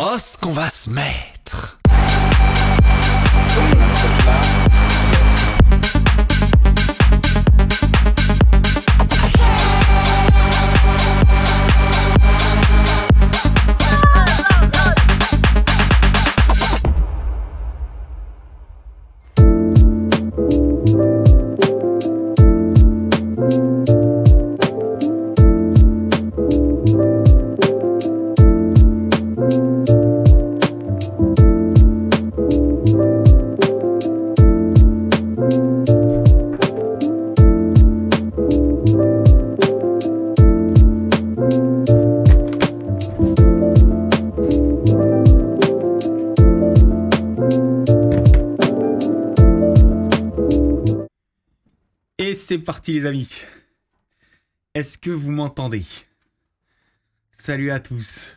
Oh, ce qu'on va se mettre! Et c'est parti les amis. Est-ce que vous m'entendez? Salut à tous.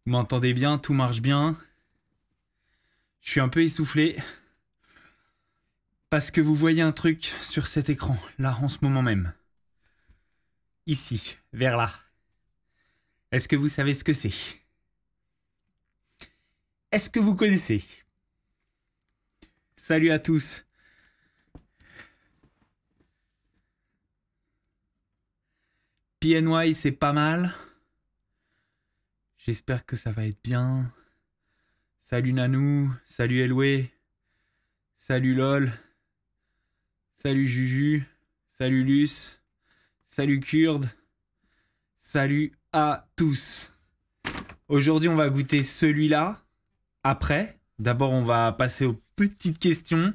Vous m'entendez bien? Tout marche bien? Je suis un peu essoufflé. Parce que vous voyez un truc sur cet écran, là, en ce moment même. Ici, vers là. Est-ce que vous savez ce que c'est? Est-ce que vous connaissez? Salut à tous. PNY, c'est pas mal. J'espère que ça va être bien. Salut Nanou, salut Eloué, salut LOL, salut Juju, salut Luce, salut Kurde, salut à tous. Aujourd'hui, on va goûter celui-là. Après, d'abord, on va passer aux petites questions.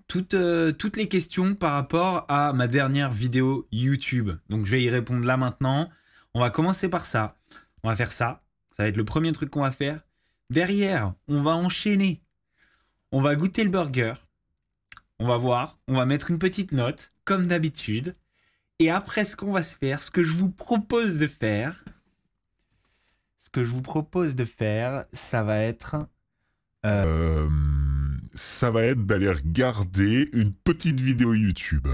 Toutes les questions par rapport à ma dernière vidéo YouTube. Donc je vais y répondre là maintenant. On va commencer par ça. On va faire ça. Ça va être le premier truc qu'on va faire. Derrière, on va enchaîner. On va goûter le burger. On va voir. On va mettre une petite note, comme d'habitude. Et après, ce qu'on va se faire, ce que je vous propose de faire, ça va être... Ça va être d'aller regarder une petite vidéo YouTube.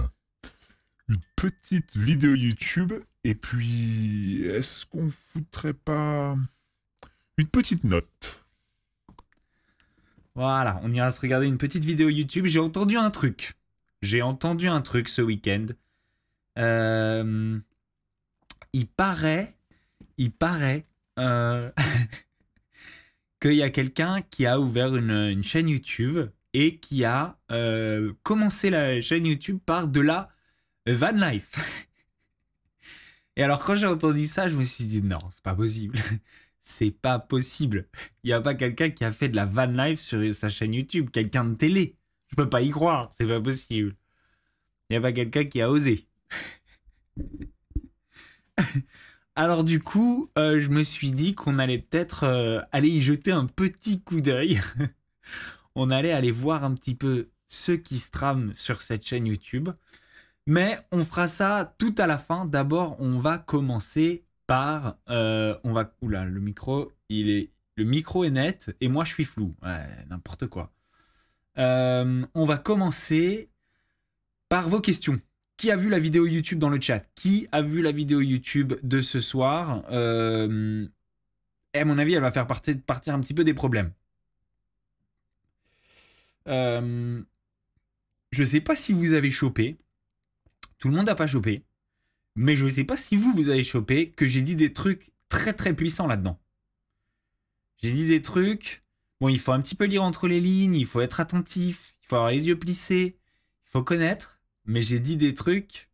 Une petite vidéo YouTube. Et puis, est-ce qu'on foutrait pas une petite note? Voilà, on ira se regarder une petite vidéo YouTube. J'ai entendu un truc. Ce week-end. Il paraît qu'il y a quelqu'un qui a ouvert une chaîne YouTube et qui a commencé la chaîne YouTube par de la van life. Et alors quand j'ai entendu ça, je me suis dit non, c'est pas possible. C'est pas possible. Il n'y a pas quelqu'un qui a fait de la van life sur sa chaîne YouTube, quelqu'un de télé. Je peux pas y croire, c'est pas possible. Il n'y a pas quelqu'un qui a osé. Alors du coup, je me suis dit qu'on allait peut-être aller y jeter un petit coup d'œil. On allait aller voir un petit peu ce qui se trame sur cette chaîne YouTube. Mais on fera ça tout à la fin. D'abord, on va commencer par... Oula, le micro est net et moi je suis flou. Ouais, n'importe quoi. On va commencer par vos questions. Qui a vu la vidéo YouTube dans le chat? Qui a vu la vidéo YouTube de ce soir? À mon avis, elle va faire partir un petit peu des problèmes. Je sais pas si vous avez chopé. Tout le monde n'a pas chopé. Mais je sais pas si vous avez chopé que j'ai dit des trucs très très puissants là-dedans. J'ai dit des trucs... Bon, il faut un petit peu lire entre les lignes, il faut être attentif, il faut avoir les yeux plissés, il faut connaître. Mais j'ai dit des trucs...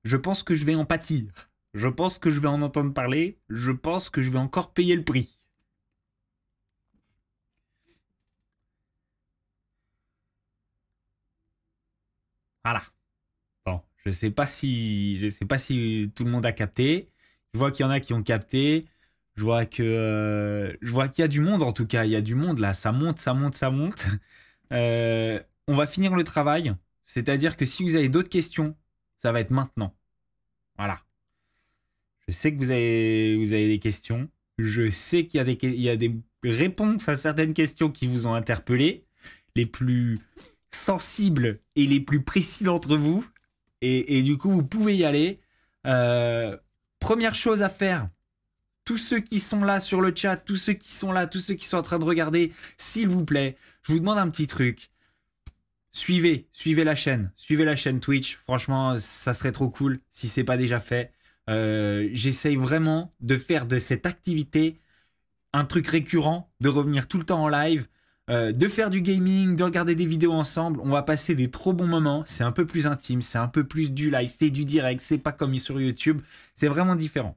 Je pense que je vais en pâtir. Je pense que je vais en entendre parler. Je pense que je vais encore payer le prix. Voilà. Bon, je sais pas si tout le monde a capté. Je vois qu'il y en a qui ont capté. Je vois qu'il y a du monde en tout cas. Il y a du monde là. Ça monte. On va finir le travail. C'est-à-dire que si vous avez d'autres questions, ça va être maintenant. Voilà. Je sais que vous avez des questions. Je sais qu'il y a des réponses à certaines questions qui vous ont interpellé. Les plus sensibles et les plus précis d'entre vous. Et du coup, vous pouvez y aller. première chose à faire, tous ceux qui sont là sur le chat, tous ceux qui sont là, tous ceux qui sont en train de regarder, s'il vous plaît, je vous demande un petit truc. Suivez la chaîne Twitch. Franchement, ça serait trop cool si c'est pas déjà fait. J'essaye vraiment de faire de cette activité un truc récurrent, de revenir tout le temps en live, de faire du gaming, de regarder des vidéos ensemble. On va passer des trop bons moments. C'est un peu plus intime, c'est un peu plus du live, c'est du direct, c'est pas comme sur YouTube. C'est vraiment différent.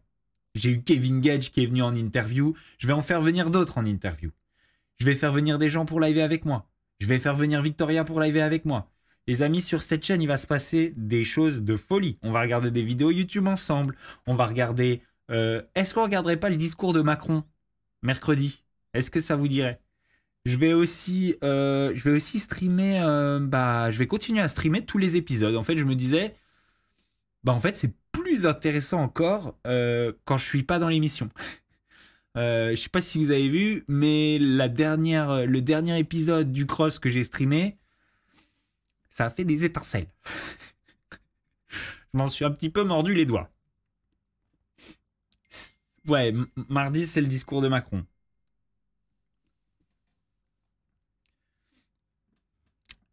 J'ai eu Kevin Gage qui est venu en interview. Je vais en faire venir d'autres en interview. Je vais faire venir des gens pour liver avec moi. Je vais faire venir Victoria pour liver avec moi. Les amis, sur cette chaîne, il va se passer des choses de folie. On va regarder des vidéos YouTube ensemble. On va regarder... Est-ce qu'on regarderait pas le discours de Macron mercredi? Est-ce que ça vous dirait? Je vais aussi streamer... je vais continuer à streamer tous les épisodes. En fait, je me disais... en fait, c'est plus intéressant encore quand je suis pas dans l'émission. Je sais pas si vous avez vu, mais le dernier épisode du Cross que j'ai streamé, ça a fait des étincelles. Je m'en suis un petit peu mordu les doigts. Ouais, mardi, c'est le discours de Macron.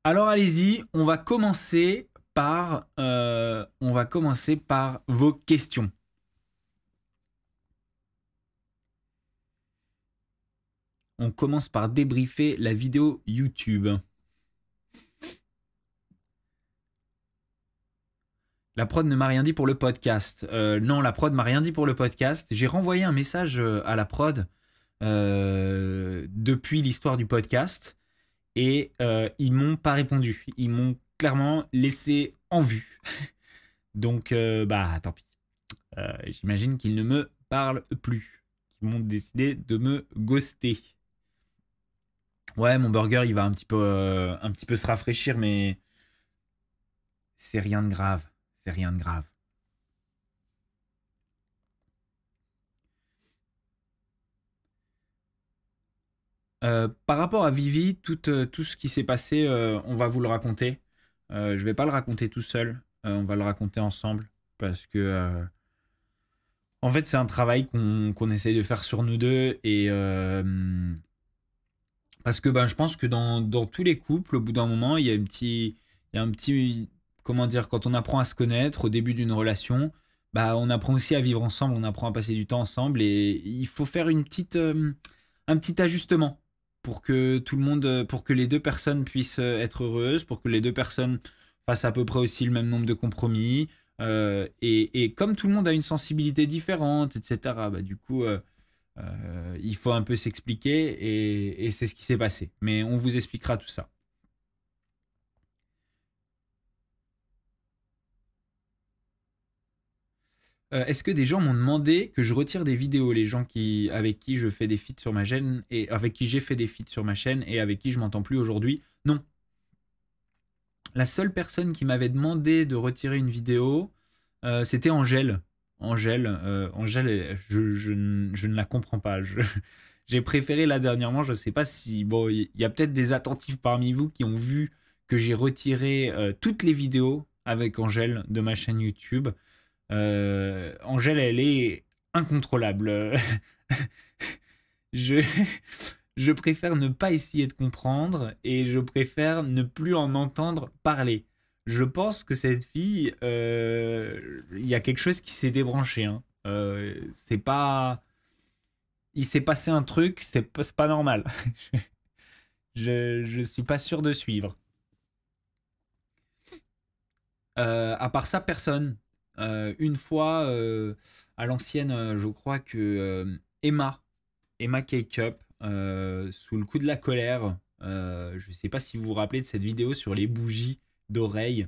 Alors allez-y, on va commencer par vos questions. On commence par débriefer la vidéo YouTube. La prod ne m'a rien dit pour le podcast. Non, la prod m'a rien dit pour le podcast. J'ai renvoyé un message à la prod depuis l'histoire du podcast et ils m'ont pas répondu. Ils m'ont clairement laissé en vue. Donc, tant pis. J'imagine qu'ils ne me parlent plus. Ils m'ont décidé de me ghoster. Ouais, mon burger, il va un petit peu se rafraîchir, mais c'est rien de grave. C'est rien de grave. Par rapport à Vivi, tout ce qui s'est passé, on va vous le raconter. Je vais pas le raconter tout seul. On va le raconter ensemble. Parce que... en fait, c'est un travail qu'on essaye de faire sur nous deux. Et... parce que je pense que dans tous les couples, au bout d'un moment, il y a un petit... Comment dire, quand on apprend à se connaître au début d'une relation, on apprend aussi à vivre ensemble, on apprend à passer du temps ensemble et il faut faire un petit ajustement pour que tout le monde, pour que les deux personnes puissent être heureuses, pour que les deux personnes fassent à peu près aussi le même nombre de compromis. Et comme tout le monde a une sensibilité différente, etc., du coup, il faut un peu s'expliquer et c'est ce qui s'est passé. Mais on vous expliquera tout ça. Est-ce que des gens m'ont demandé que je retire des vidéos, les gens avec qui je fais des feats sur ma chaîne et avec qui j'ai fait des feats sur ma chaîne et avec qui je m'entends plus aujourd'hui? Non. La seule personne qui m'avait demandé de retirer une vidéo, c'était Angèle. Angèle, je ne la comprends pas. J'ai préféré là dernièrement, je ne sais pas si... Bon, il y a peut-être des attentifs parmi vous qui ont vu que j'ai retiré toutes les vidéos avec Angèle de ma chaîne YouTube. Angèle, elle est incontrôlable. Je préfère ne pas essayer de comprendre et je préfère ne plus en entendre parler. Je pense que cette fille, il y a quelque chose qui s'est débranché. Hein. C'est pas... Il s'est passé un truc, c'est pas normal. Je suis pas sûr de suivre. À part ça, personne. Une fois, à l'ancienne, je crois que Emma Ketchup, sous le coup de la colère, je ne sais pas si vous vous rappelez de cette vidéo sur les bougies d'oreilles,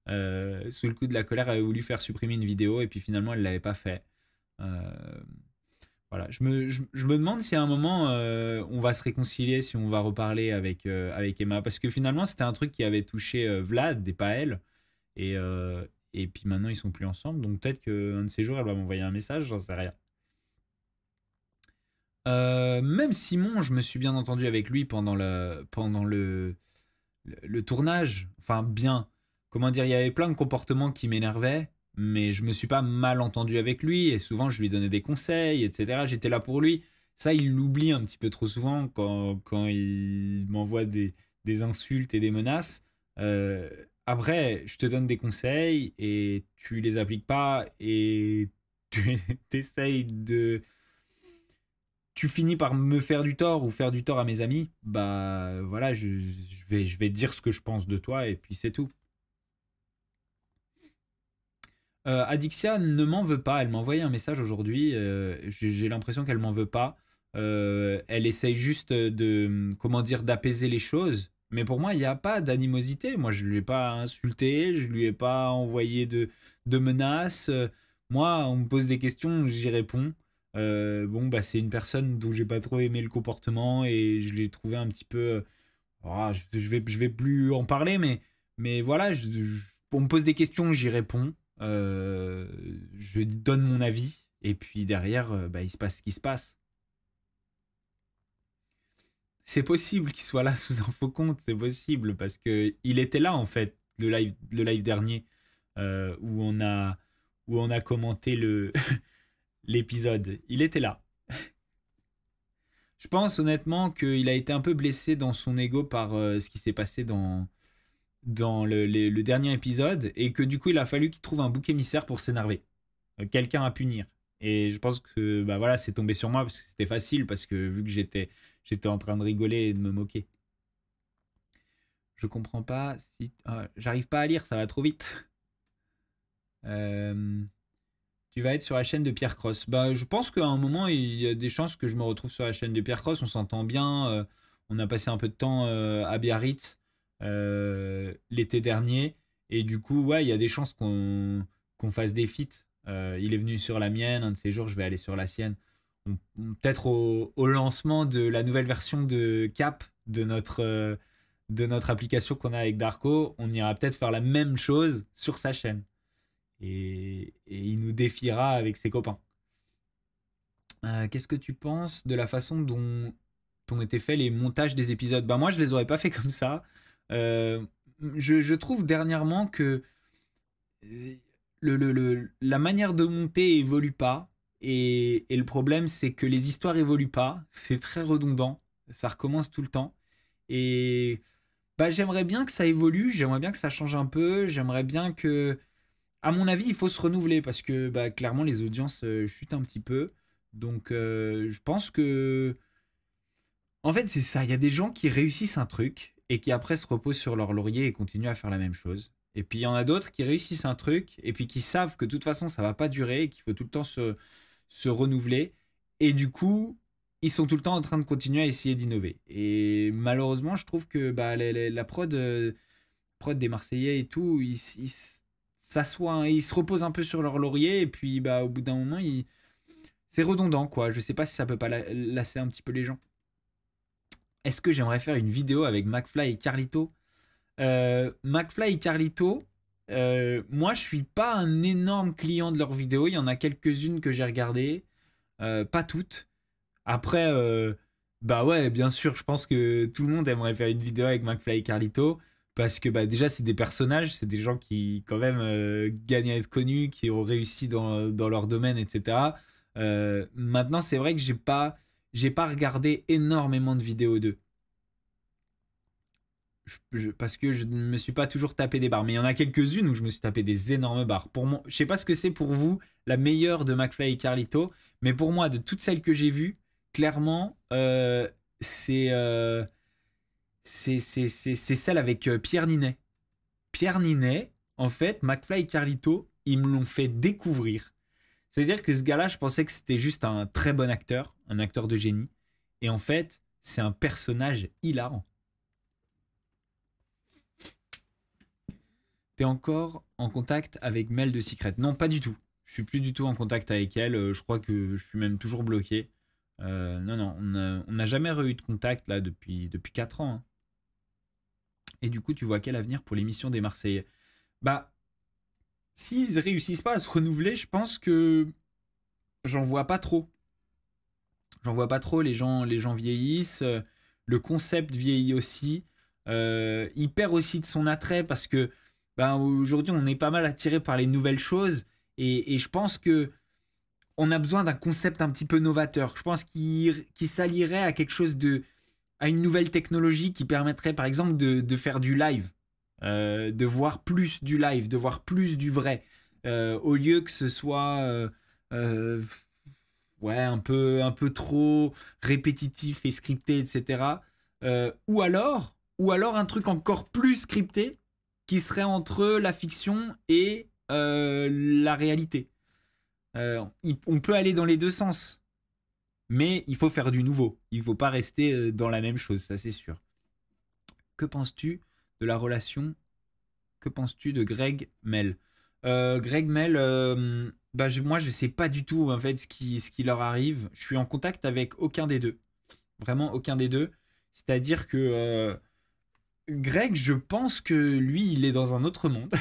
sous le coup de la colère, elle avait voulu faire supprimer une vidéo et puis finalement elle ne l'avait pas fait. Voilà. Je me demande si à un moment on va se réconcilier, si on va reparler avec Emma, parce que finalement c'était un truc qui avait touché Vlad et pas elle. Et puis maintenant ils sont plus ensemble, donc peut-être qu'un de ces jours elle va m'envoyer un message, j'en sais rien. Même Simon, je me suis bien entendu avec lui pendant le tournage. Enfin bien, comment dire, il y avait plein de comportements qui m'énervaient. mais je me suis pas mal entendu avec lui et souvent je lui donnais des conseils, etc. J'étais là pour lui. Ça, il l'oublie un petit peu trop souvent quand il m'envoie des insultes et des menaces. Euh, Après, je te donne des conseils et tu les appliques pas et tu essayes de tu finis par me faire du tort ou faire du tort à mes amis, bah voilà, je vais dire ce que je pense de toi et puis c'est tout. Adixia ne m'en veut pas, elle m'a envoyé un message aujourd'hui, j'ai l'impression qu'elle m'en veut pas. Elle essaye juste comment dire, d'apaiser les choses, mais pour moi, il n'y a pas d'animosité. Moi, je ne lui ai pas insulté, je ne lui ai pas envoyé de menaces. Moi, on me pose des questions, j'y réponds. Bon, bah, c'est une personne dont j'ai pas trop aimé le comportement et je l'ai trouvé un petit peu. Je vais plus en parler, mais voilà, on me pose des questions, j'y réponds. Je donne mon avis et puis derrière, bah, il se passe ce qui se passe. C'est possible qu'il soit là sous un faux compte, c'est possible parce que il était là en fait le live dernier où on a commenté l'épisode. Il était là. Je pense honnêtement qu'il a été un peu blessé dans son ego par ce qui s'est passé dans le dernier épisode et que du coup il a fallu qu'il trouve un bouc émissaire pour s'énerver. Quelqu'un à punir. Et je pense que bah voilà, c'est tombé sur moi parce que c'était facile, parce que vu que j'étais en train de rigoler et de me moquer. Je comprends pas si. J'arrive pas à lire, ça va trop vite. Euh, Tu vas être sur la chaîne de Pierre Cross. Bah, je pense qu'à un moment, il y a des chances que je me retrouve sur la chaîne de Pierre Cross. On s'entend bien. On a passé un peu de temps à Biarritz l'été dernier. Et du coup, ouais, il y a des chances qu'on fasse des feats. Il est venu sur la mienne. Un de ces jours, je vais aller sur la sienne. Peut-être au lancement de la nouvelle version de Cap de notre application qu'on a avec Darko, on ira peut-être faire la même chose sur sa chaîne. Et il nous défiera avec ses copains. Qu'est-ce que tu penses de la façon dont ont été faits les montages des épisodes? Bah moi, je les aurais pas fait comme ça. Euh, je trouve dernièrement que la manière de monter évolue pas. Et le problème, c'est que les histoires évoluent pas. C'est très redondant. Ça recommence tout le temps. Et bah, j'aimerais bien que ça évolue. J'aimerais bien que ça change un peu. J'aimerais bien que, à mon avis, il faut se renouveler parce que bah, clairement, les audiences chutent un petit peu. Donc, je pense que, en fait, c'est ça. Il y a des gens qui réussissent un truc et qui après se reposent sur leur laurier et continuent à faire la même chose. Et puis, il y en a d'autres qui réussissent un truc et puis qui savent que de toute façon, ça va pas durer et qu'il faut tout le temps se renouveler. Et du coup, ils sont tout le temps en train de continuer à essayer d'innover. Et malheureusement, je trouve que bah, la prod des Marseillais et tout, ils s'assoient, hein, ils se reposent un peu sur leur laurier. Et puis, bah, au bout d'un moment, c'est redondant, quoi. Je sais pas si ça peut pas lasser un petit peu les gens. Est-ce que j'aimerais faire une vidéo avec McFly et Carlito? McFly et Carlito, moi je suis pas un énorme client de leurs vidéos. Il y en a quelques-unes que j'ai regardées, pas toutes. Après, bah ouais, bien sûr, je pense que tout le monde aimerait faire une vidéo avec McFly et Carlito. Parce que bah, déjà, c'est des personnages, c'est des gens qui, quand même, gagnent à être connus, qui ont réussi dans leur domaine, etc. Maintenant, c'est vrai que j'ai pas regardé énormément de vidéos d'eux. Parce que je ne me suis pas toujours tapé des barres. Mais il y en a quelques-unes où je me suis tapé des énormes barres. Pour moi, je sais pas ce que c'est pour vous, la meilleure de McFly et Carlito. Mais pour moi, de toutes celles que j'ai vues, clairement, c'est celle avec Pierre Ninet. Pierre Ninet, en fait, McFly et Carlito, ils me l'ont fait découvrir. C'est-à-dire que ce gars-là, je pensais que c'était juste un très bon acteur, un acteur de génie. Et en fait, c'est un personnage hilarant. T'es encore en contact avec Mel de Secret? Non, pas du tout. Je suis plus du tout en contact avec elle. Je crois que je suis même toujours bloqué. Non, non, on n'a jamais eu de contact là depuis 4 ans. Hein. Et du coup, tu vois quel avenir pour l'émission des Marseillais? Bah, s'ils réussissent pas à se renouveler, je pense que j'en vois pas trop. J'en vois pas trop. Les gens vieillissent. Le concept vieillit aussi. Il perd aussi de son attrait parce que ben, aujourd'hui, on est pas mal attiré par les nouvelles choses. Et je pense que on a besoin d'un concept un petit peu novateur. Je pense qu'il s'allierait à quelque chose à une nouvelle technologie qui permettrait par exemple de faire du live, de voir plus du live, de voir plus du vrai, au lieu que ce soit ouais, un peu trop répétitif et scripté, etc. Ou alors un truc encore plus scripté qui serait entre la fiction et la réalité. On peut aller dans les deux sens, mais il faut faire du nouveau. Il ne faut pas rester dans la même chose, ça c'est sûr. Que penses-tu de la relation? Que penses-tu de Greg Mel? Greg Mel, moi je ne sais pas du tout en fait ce qui leur arrive. Je suis en contact avec aucun des deux. Vraiment aucun des deux. C'est-à-dire que Greg, je pense que lui, il est dans un autre monde.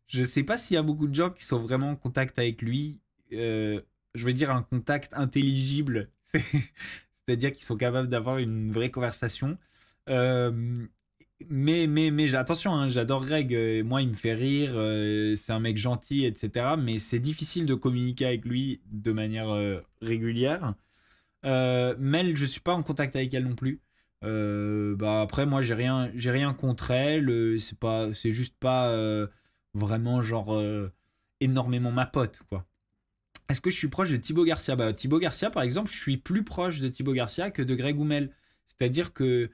Je sais pas s'il y a beaucoup de gens qui sont vraiment en contact avec lui. Je veux dire un contact intelligible. C'est-à-dire qu'ils sont capables d'avoir une vraie conversation. Mais attention, hein, j'adore Greg. Moi, il me fait rire. C'est un mec gentil, etc. Mais c'est difficile de communiquer avec lui de manière régulière. Mel, je suis pas en contact avec elle non plus. Après, moi, j'ai rien contre elle. C'est juste pas vraiment genre énormément ma pote, quoi. Est-ce que je suis proche de Thibaut Garcia? Thibaut Garcia, par exemple, je suis plus proche de Thibaut Garcia que de Greg ou Mel. C'est-à-dire que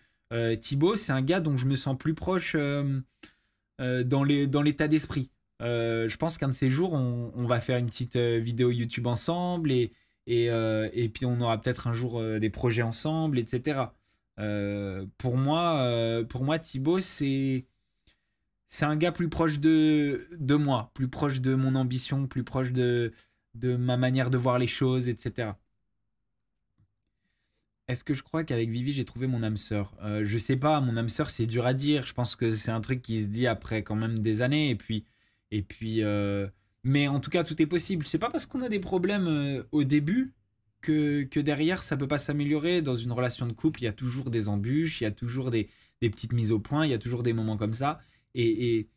Thibaut, c'est un gars dont je me sens plus proche dans l'état d'esprit. Je pense qu'un de ces jours, on va faire une petite vidéo YouTube ensemble et puis on aura peut-être un jour des projets ensemble, etc. Pour moi, Thibaut, c'est un gars plus proche de moi, plus proche de mon ambition, plus proche de ma manière de voir les choses, etc. Est-ce que je crois qu'avec Vivi, j'ai trouvé mon âme sœur? Je sais pas, mon âme sœur, c'est dur à dire. Je pense que c'est un truc qui se dit après quand même des années. Et puis, mais en tout cas, tout est possible. C'est pas parce qu'on a des problèmes au début que derrière, ça peut pas s'améliorer. Dans une relation de couple, il y a toujours des embûches, il y a toujours des petites mises au point, il y a toujours des moments comme ça. Et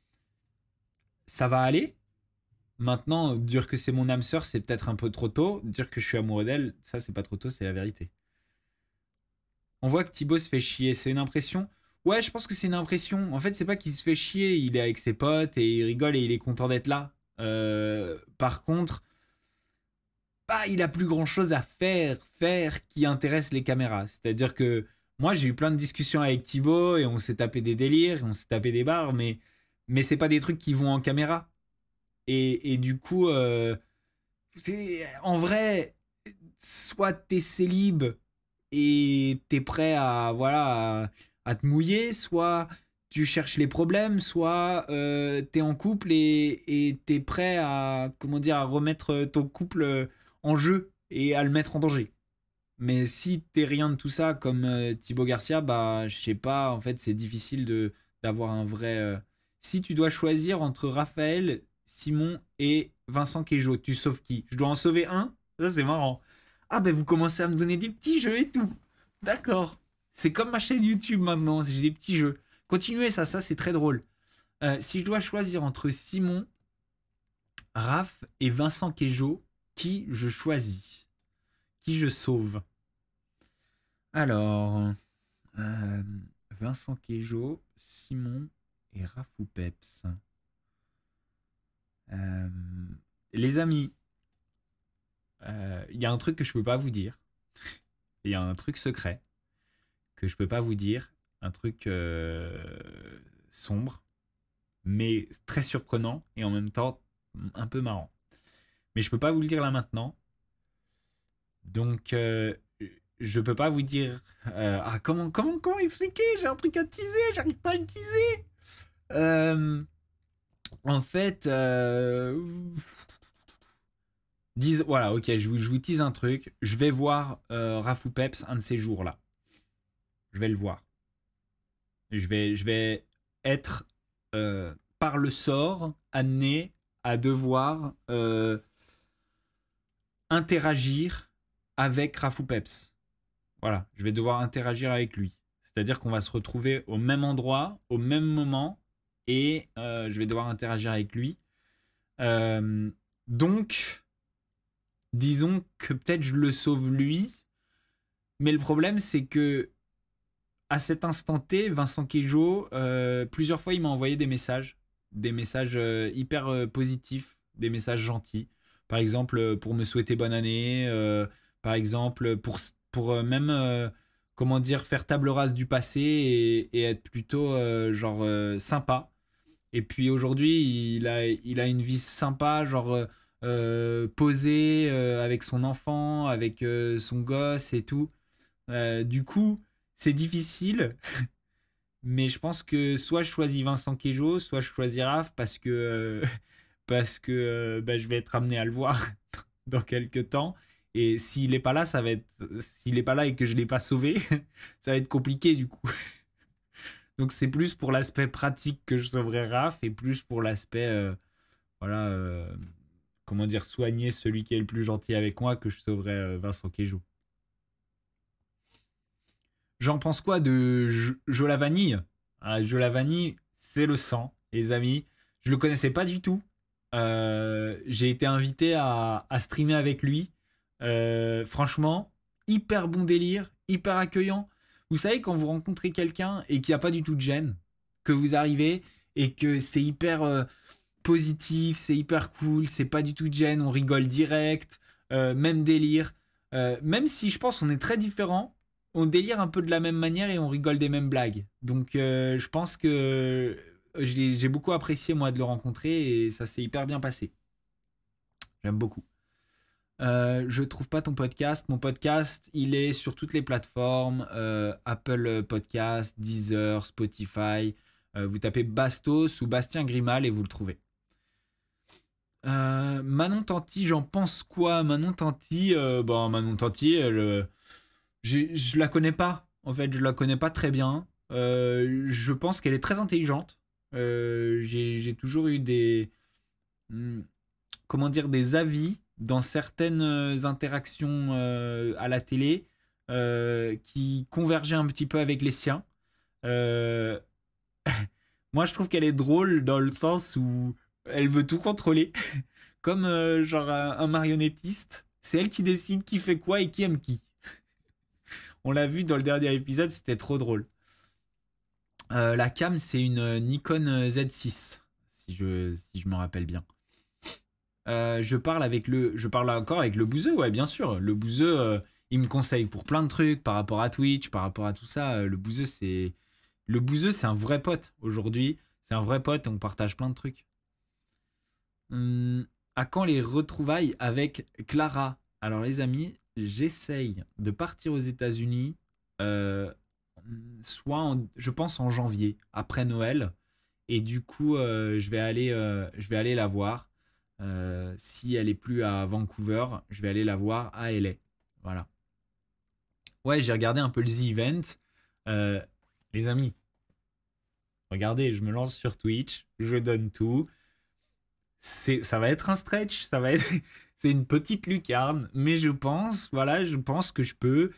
ça va aller. Maintenant, dire que c'est mon âme sœur, c'est peut-être un peu trop tôt. Dire que je suis amoureux d'elle, ça, c'est pas trop tôt, c'est la vérité. On voit que Thibaut se fait chier, c'est une impression? Ouais, je pense que c'est une impression. En fait, c'est pas qu'il se fait chier, il est avec ses potes et il rigole et il est content d'être là. Par contre, il a plus grand chose à faire qui intéresse les caméras. C'est-à-dire que moi, j'ai eu plein de discussions avec Thibaut et on s'est tapé des délires, on s'est tapé des barres, mais c'est pas des trucs qui vont en caméra. Et du coup, en vrai, soit t'es célib et t'es prêt à, voilà, à te mouiller, soit tu cherches les problèmes, soit t'es en couple et t'es prêt à, comment dire, à remettre ton couple en jeu et à le mettre en danger. Mais si t'es rien de tout ça comme Thibaut Garcia, je sais pas, en fait, c'est difficile d'avoir un vrai. Si tu dois choisir entre Raphaël, Simon et Vincent Queijo, tu sauves qui? Je dois en sauver un? Ça, c'est marrant. Ah, vous commencez à me donner des petits jeux et tout. D'accord. C'est comme ma chaîne YouTube maintenant, j'ai des petits jeux. Continuez ça c'est très drôle. Si je dois choisir entre Simon, Raph et Vincent Queijo, qui je choisis? Qui je sauve? Alors, Vincent Queijo, Simon et Raph ou Peps. Les amis, il y a un truc que je peux pas vous dire. Il y a un truc secret que je peux pas vous dire. Un truc sombre, mais très surprenant et en même temps un peu marrant. Mais je peux pas vous le dire là maintenant. Donc, je peux pas vous dire. Comment expliquer? J'ai un truc à teaser, j'arrive pas à le teaser. En fait, voilà, ok, je vous tease un truc. Je vais voir Raph ou Peps un de ces jours-là. Je vais le voir. Je vais être par le sort amené à devoir interagir avec Raph ou Peps. Voilà, je vais devoir interagir avec lui. C'est-à-dire qu'on va se retrouver au même endroit, au même moment, et je vais devoir interagir avec lui. Euh, donc, disons que peut-être je le sauve lui, mais le problème c'est que à cet instant T, Vincent Queijo, plusieurs fois il m'a envoyé des messages hyper positifs, des messages gentils. Par exemple, pour me souhaiter bonne année, par exemple, pour même, comment dire, faire table rase du passé et être plutôt, sympa. Et puis aujourd'hui, il a une vie sympa, posée, avec son enfant, avec son gosse et tout. Du coup, c'est difficile, mais je pense que soit je choisis Vincent Queijo, soit je choisis Raph parce que bah, je vais être amené à le voir dans quelques temps. Et s'il est pas là, s'il est pas là et que je l'ai pas sauvé, ça va être compliqué du coup. Donc c'est plus pour l'aspect pratique que je sauverai Raph et plus pour l'aspect, voilà, comment dire, soigner celui qui est le plus gentil avec moi que je sauverai Vincent Queijo. J'en pense quoi de Joe Vanille? Joe Vanille, c'est le sang, les amis. Je le connaissais pas du tout. J'ai été invité à streamer avec lui. Franchement, hyper bon délire, hyper accueillant. Vous savez, quand vous rencontrez quelqu'un et qu'il n'y a pas du tout de gêne, que vous arrivez et que c'est hyper positif, c'est hyper cool, c'est pas du tout de gêne, on rigole direct, même délire. Même si je pense qu'on est très différents, on délire un peu de la même manière et on rigole des mêmes blagues. Donc je pense que j'ai beaucoup apprécié moi de le rencontrer et ça s'est hyper bien passé. J'aime beaucoup. Je trouve pas ton podcast. Mon podcast, il est sur toutes les plateformes, Apple Podcast, Deezer, Spotify. Vous tapez Bastos ou Bastien Grimal et vous le trouvez. Manon Tanti, j'en pense quoi? Manon Tanti, Manon Tanti, je la connais pas. En fait, je la connais pas très bien. Je pense qu'elle est très intelligente. J'ai toujours eu comment dire, des avis dans certaines interactions à la télé qui convergeaient un petit peu avec les siens. Euh, Moi, je trouve qu'elle est drôle dans le sens où elle veut tout contrôler, comme un marionnettiste. C'est elle qui décide qui fait quoi et qui aime qui. On l'a vu dans le dernier épisode, c'était trop drôle. La cam, c'est une Nikon Z6, si je me rappelle bien. Je parle encore avec le bouseux, ouais, bien sûr. Le bouseux, il me conseille pour plein de trucs par rapport à Twitch, par rapport à tout ça. Le bouseux, c'est un vrai pote aujourd'hui. C'est un vrai pote et on partage plein de trucs. À quand les retrouvailles avec Clara? Alors les amis, j'essaye de partir aux États-Unis, je pense en janvier, après Noël. Et du coup, je vais aller la voir. Si elle est plus à Vancouver, je vais aller la voir à LA. Voilà. Ouais, j'ai regardé un peu le The Event. Les amis, regardez, je me lance sur Twitch, je donne tout. Ça va être un stretch, c'est une petite lucarne, mais je pense que je peux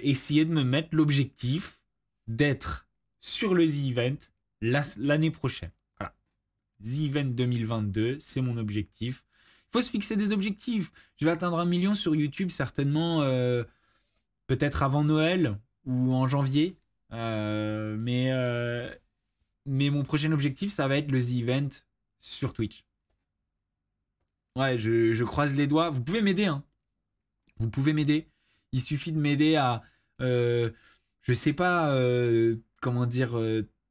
essayer de me mettre l'objectif d'être sur le The Event l'année prochaine. Voilà. The Event 2022, c'est mon objectif. Il faut se fixer des objectifs. Je vais atteindre 1 million sur YouTube certainement, peut-être avant Noël ou en janvier. Mais mon prochain objectif, ça va être le The Event sur Twitch. Ouais, je croise les doigts. Vous pouvez m'aider, hein. Vous pouvez m'aider. Il suffit de m'aider à, je sais pas, comment dire,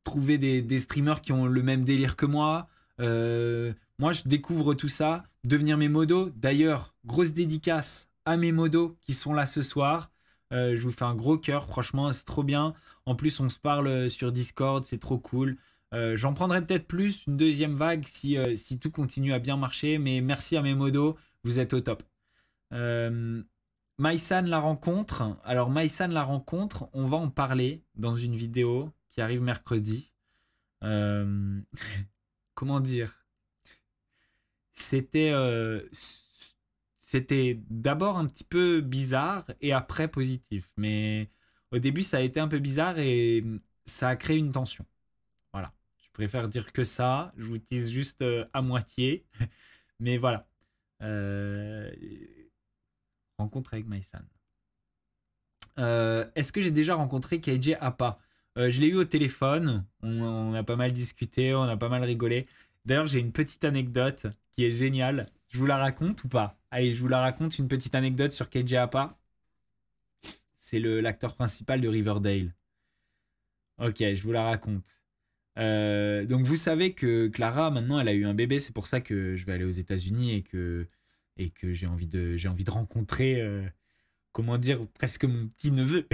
trouver des streamers qui ont le même délire que moi. Moi, je découvre tout ça. Devenir mes modos. D'ailleurs, grosse dédicace à mes modos qui sont là ce soir. Je vous fais un gros cœur, franchement, c'est trop bien. En plus, on se parle sur Discord, c'est trop cool. J'en prendrai peut-être plus, une deuxième vague si tout continue à bien marcher. Mais merci à mes modos, vous êtes au top. Maïsan la rencontre. Alors Maïsan la rencontre, on va en parler dans une vidéo qui arrive mercredi. Comment dire? C'était d'abord un petit peu bizarre et après positif. Mais au début, ça a été un peu bizarre et ça a créé une tension. Voilà. préfère dire que ça. Je vous tease juste à moitié. Mais voilà. Rencontre avec Maïsan. Est-ce que j'ai déjà rencontré KJ Apa? Je l'ai eu au téléphone. On a pas mal discuté, on a pas mal rigolé. D'ailleurs, j'ai une petite anecdote qui est géniale. Je vous la raconte ou pas? Allez, je vous la raconte, une petite anecdote sur KJ Apa. C'est l'acteur principal de Riverdale. Ok, je vous la raconte. Donc vous savez que Clara, maintenant, elle a eu un bébé. C'est pour ça que je vais aller aux États-Unis et que j'ai envie de rencontrer, comment dire, presque mon petit-neveu.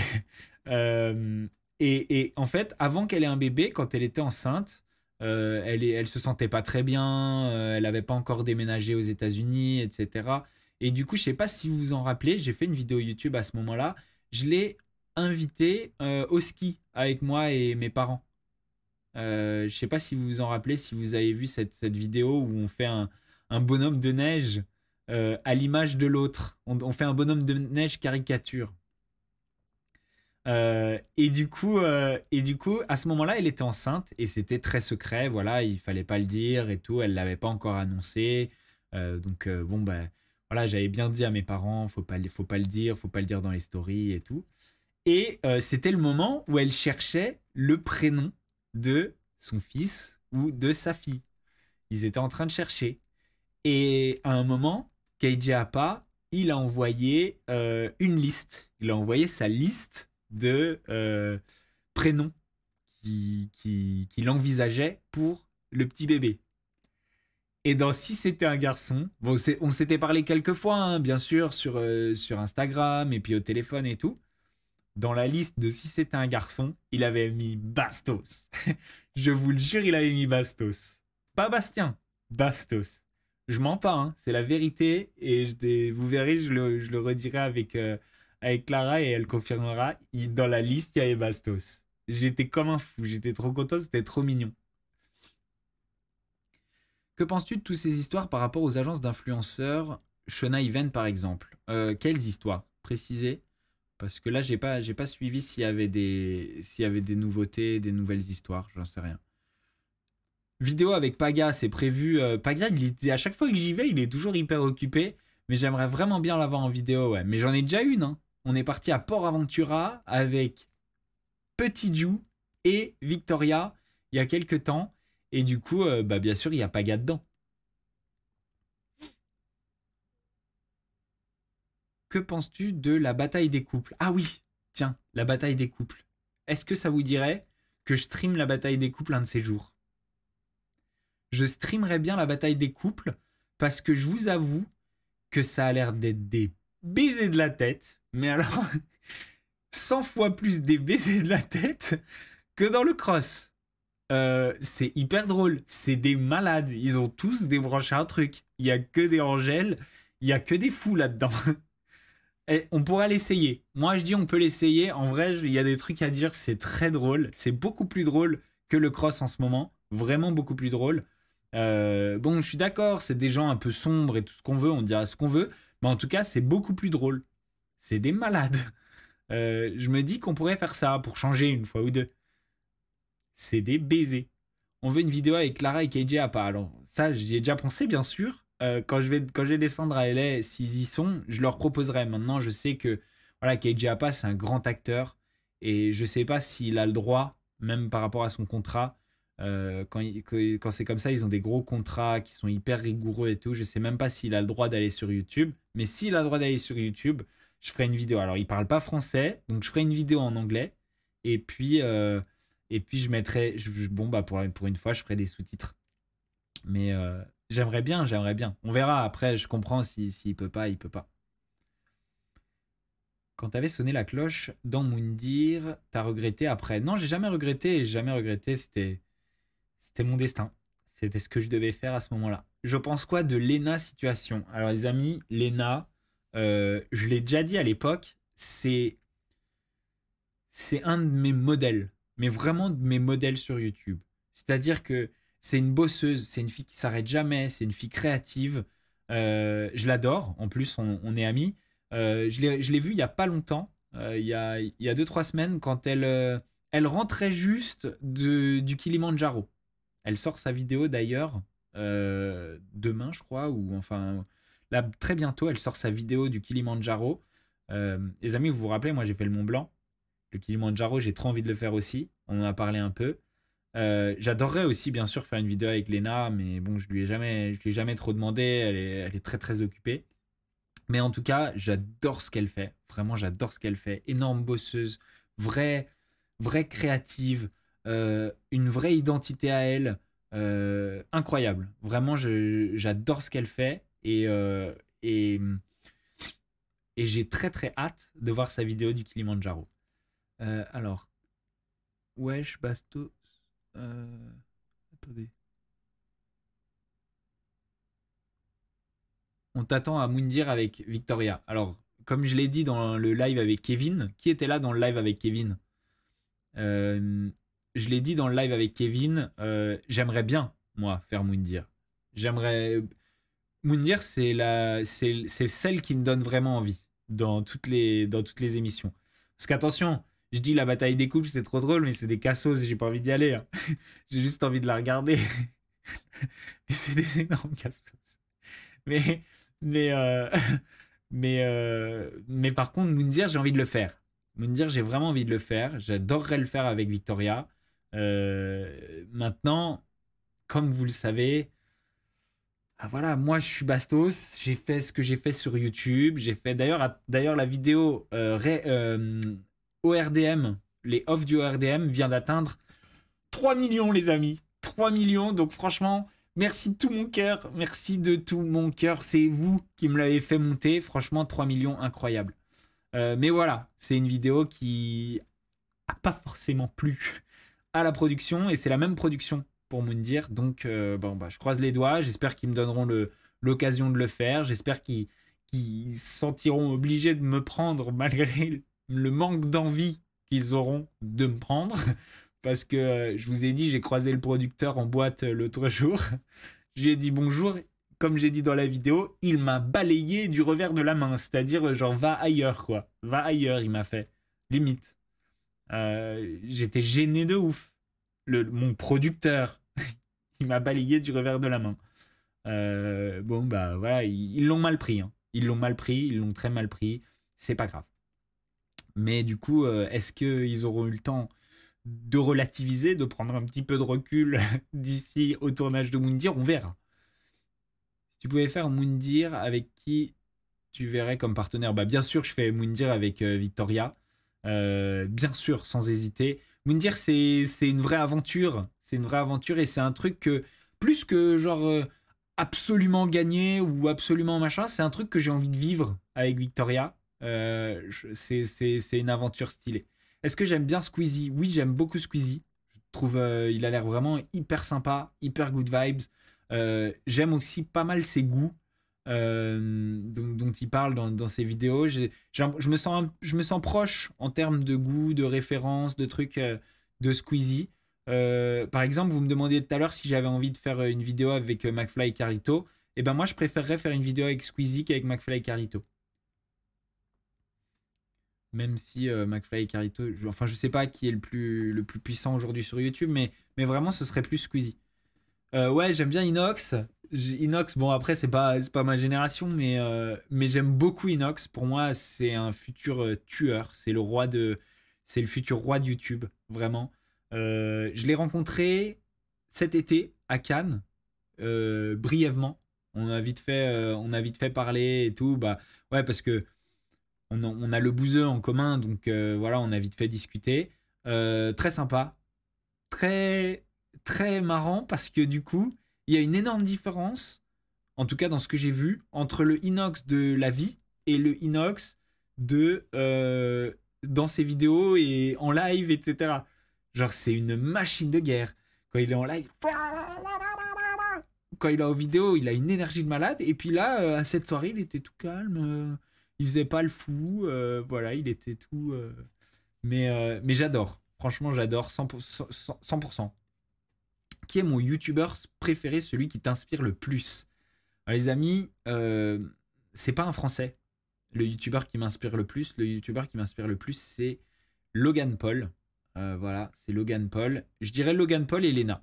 Et en fait, avant qu'elle ait un bébé, quand elle était enceinte, elle se sentait pas très bien, elle n'avait pas encore déménagé aux États-Unis, etc. Et du coup, je sais pas si vous vous en rappelez, j'ai fait une vidéo YouTube à ce moment-là. Je l'ai invitée au ski avec moi et mes parents. Je sais pas si vous vous en rappelez, si vous avez vu cette vidéo où on fait un bonhomme de neige à l'image de l'autre. On fait un bonhomme de neige caricature. Et du coup, à ce moment-là, elle était enceinte et c'était très secret. Voilà, il fallait pas le dire et tout. Elle l'avait pas encore annoncé. Donc bon, ben voilà, j'avais bien dit à mes parents, faut pas le dire dans les stories et tout. Et c'était le moment où elle cherchait le prénom de son fils ou de sa fille. Ils étaient en train de chercher. Et à un moment, KJ Apa, il a envoyé une liste. Il a envoyé sa liste de prénoms qu'il envisageait pour le petit bébé. Et dans Si c'était un garçon, bon, on s'était parlé quelques fois, hein, bien sûr, sur Instagram et puis au téléphone et tout. Dans la liste de Si c'était un garçon, il avait mis Bastos. Je vous le jure, il avait mis Bastos. Pas Bastien, Bastos. Je mens pas, hein, c'est la vérité. Et vous verrez, je le redirai avec Clara et elle confirmera. Dans la liste, il y avait Bastos. J'étais comme un fou, j'étais trop content, c'était trop mignon. Que penses-tu de toutes ces histoires par rapport aux agences d'influenceurs, Shona Even par exemple? Quelles histoires? Précisez. Parce que là, j'ai pas suivi s'il y avait des nouveautés, des nouvelles histoires, j'en sais rien. Vidéo avec Paga, c'est prévu. Paga, à chaque fois que j'y vais, il est toujours hyper occupé. Mais j'aimerais vraiment bien l'avoir en vidéo, ouais. Mais j'en ai déjà une, hein. On est parti à Port Aventura avec Petit Jou et Victoria il y a quelques temps. Et du coup, bah, bien sûr, il y a Paga dedans. Que penses-tu de la bataille des couples? Ah oui, tiens, la bataille des couples. Est-ce que ça vous dirait que je stream la bataille des couples un de ces jours? Je streamerais bien la bataille des couples parce que je vous avoue que ça a l'air d'être des baisers de la tête. Mais alors, 100 fois plus des baisers de la tête que dans le cross. C'est hyper drôle. C'est des malades. Ils ont tous débranché un truc. Il n'y a que des Angèles. Il n'y a que des fous là-dedans. Et on pourra l'essayer. Moi, je dis on peut l'essayer. En vrai, il y a des trucs à dire. C'est très drôle. C'est beaucoup plus drôle que le cross en ce moment. Vraiment beaucoup plus drôle. Bon, je suis d'accord. C'est des gens un peu sombres et tout ce qu'on veut. On dira ce qu'on veut. Mais en tout cas, c'est beaucoup plus drôle. C'est des malades. Je me dis qu'on pourrait faire ça pour changer une fois ou deux. C'est des baisers. On veut une vidéo avec Clara et KJ Apa. Alors, ça, j'y ai déjà pensé, bien sûr. Quand je vais descendre à LA, s'ils y sont, je leur proposerai. Maintenant, je sais que voilà, KJ Apa, c'est un grand acteur. Et je sais pas s'il a le droit, même par rapport à son contrat. Quand c'est comme ça, ils ont des gros contrats qui sont hyper rigoureux et tout. Je sais même pas s'il a le droit d'aller sur YouTube. Mais s'il a le droit d'aller sur YouTube, je ferai une vidéo. Alors, il parle pas français, donc je ferai une vidéo en anglais. Et puis je mettrai... bon, bah pour une fois, je ferai des sous-titres. Mais j'aimerais bien. On verra. Après, je comprends s'il peut pas, il peut pas. Quand t'avais sonné la cloche dans Moundir, t'as regretté après? Non, j'ai jamais regretté. C'était mon destin. C'était ce que je devais faire à ce moment-là. Je pense quoi de Lena situation? Alors les amis, Lena, je l'ai déjà dit à l'époque, c'est un de mes modèles. Mais vraiment de mes modèles sur YouTube. C'est-à-dire que c'est une bosseuse, c'est une fille qui s'arrête jamais, c'est une fille créative. Je l'adore. En plus, on est amis. Je l'ai vue il y a pas longtemps, il y a 2-3 semaines, quand elle rentrait juste du Kilimandjaro. Elle sort sa vidéo d'ailleurs demain, je crois, ou enfin, là, très bientôt, elle sort sa vidéo du Kilimandjaro. Les amis, vous vous rappelez, moi j'ai fait le Mont Blanc. Le Kilimandjaro, j'ai trop envie de le faire aussi. On en a parlé un peu. J'adorerais aussi, bien sûr, faire une vidéo avec Léna, mais bon, je lui ai jamais trop demandé. Elle est très très occupée. Mais en tout cas, j'adore ce qu'elle fait. Vraiment, j'adore ce qu'elle fait. Énorme bosseuse, vraie, vraie créative, une vraie identité à elle. Incroyable. Vraiment, j'adore ce qu'elle fait. Et, et j'ai très très hâte de voir sa vidéo du Kilimandjaro. Alors, wesh, Bastos. Attendez. On t'attend à Moundir avec Victoria. Alors, comme je l'ai dit dans le live avec Kevin, qui était là dans le live avec Kevin? Je l'ai dit dans le live avec Kevin, j'aimerais bien, moi, faire Moundir. J'aimerais. Moundir, c'est celle qui me donne vraiment envie dans toutes les émissions. Parce qu'attention, je dis la bataille des couples, c'est trop drôle, mais c'est des cassos et j'ai pas envie d'y aller. Hein. J'ai juste envie de la regarder. Mais c'est des énormes cassos. Mais, mais, euh, mais par contre, Moundir, j'ai envie de le faire. Moundir, j'ai vraiment envie de le faire. J'adorerais le faire avec Victoria. Maintenant, comme vous le savez, ah voilà, moi je suis Bastos. J'ai fait ce que j'ai fait sur YouTube. J'ai fait d'ailleurs la vidéo ORDM, les offs du ORDM vient d'atteindre 3 millions, les amis. 3 millions. Donc franchement, merci de tout mon cœur. Merci de tout mon cœur. C'est vous qui me l'avez fait monter. Franchement, 3 millions, incroyable. Mais voilà, c'est une vidéo qui a pas forcément plu à la production. Et c'est la même production pour Moundir. Donc, bon, bah, je croise les doigts. J'espère qu'ils me donneront l'occasion de le faire. J'espère qu'ils se sentiront obligés de me prendre malgré le manque d'envie qu'ils auront de me prendre. Parce que je vous ai dit, j'ai croisé le producteur en boîte l'autre jour. J'ai dit bonjour. Comme j'ai dit dans la vidéo, il m'a balayé du revers de la main. C'est-à-dire, genre, va ailleurs, quoi. Va ailleurs, il m'a fait. Limite. J'étais gêné de ouf. Mon producteur, il m'a balayé du revers de la main. Bon, bah voilà, ils l'ont mal pris. Hein. Ils l'ont mal pris, ils l'ont très mal pris. C'est pas grave. Mais du coup, est-ce qu'ils auront eu le temps de relativiser, de prendre un petit peu de recul d'ici au tournage de Moundir? On verra. Si tu pouvais faire Moundir, avec qui tu verrais comme partenaire? Bah bien sûr, je fais Moundir avec Victoria. Bien sûr, sans hésiter. Moundir, c'est une vraie aventure. C'est une vraie aventure et c'est un truc que, plus que genre absolument gagner ou absolument machin, c'est un truc que j'ai envie de vivre avec Victoria. C'est une aventure stylée. Est-ce que j'aime bien Squeezie? Oui, j'aime beaucoup Squeezie. Je trouve il a l'air vraiment hyper sympa, hyper good vibes. J'aime aussi pas mal ses goûts dont il parle dans ses vidéos. Je me sens proche en termes de goût, de référence, de trucs de Squeezie. Par exemple, vous me demandiez tout à l'heure si j'avais envie de faire une vidéo avec McFly et Carlito. Et ben moi, je préférerais faire une vidéo avec Squeezie qu'avec McFly et Carlito. Même si McFly et Carlito, enfin je sais pas qui est le plus puissant aujourd'hui sur YouTube, mais vraiment ce serait plus Squeezie. Ouais, j'aime bien Inox. Inox, bon après c'est pas ma génération, mais j'aime beaucoup Inox. Pour moi c'est un futur tueur. C'est le futur roi de YouTube, vraiment. Je l'ai rencontré cet été à Cannes, brièvement. On a vite fait parler et tout. Bah ouais parce que on a le bouseux en commun, donc voilà, on a vite fait discuter. Très sympa, très très marrant parce que du coup, il y a une énorme différence, en tout cas dans ce que j'ai vu, entre le Inox de la vie et le Inox de dans ses vidéos et en live, etc. Genre, c'est une machine de guerre. Quand il est en live, quand il est en vidéo, il a une énergie de malade. Et puis là, à cette soirée, il était tout calme. Il faisait pas le fou. Voilà, il était tout. Mais j'adore. Franchement, j'adore 100%, 100%. Qui est mon youtubeur préféré, celui qui t'inspire le plus? Alors, les amis, c'est pas un français. Le youtubeur qui m'inspire le plus, c'est Logan Paul. Voilà, c'est Logan Paul. Je dirais Logan Paul et Lena.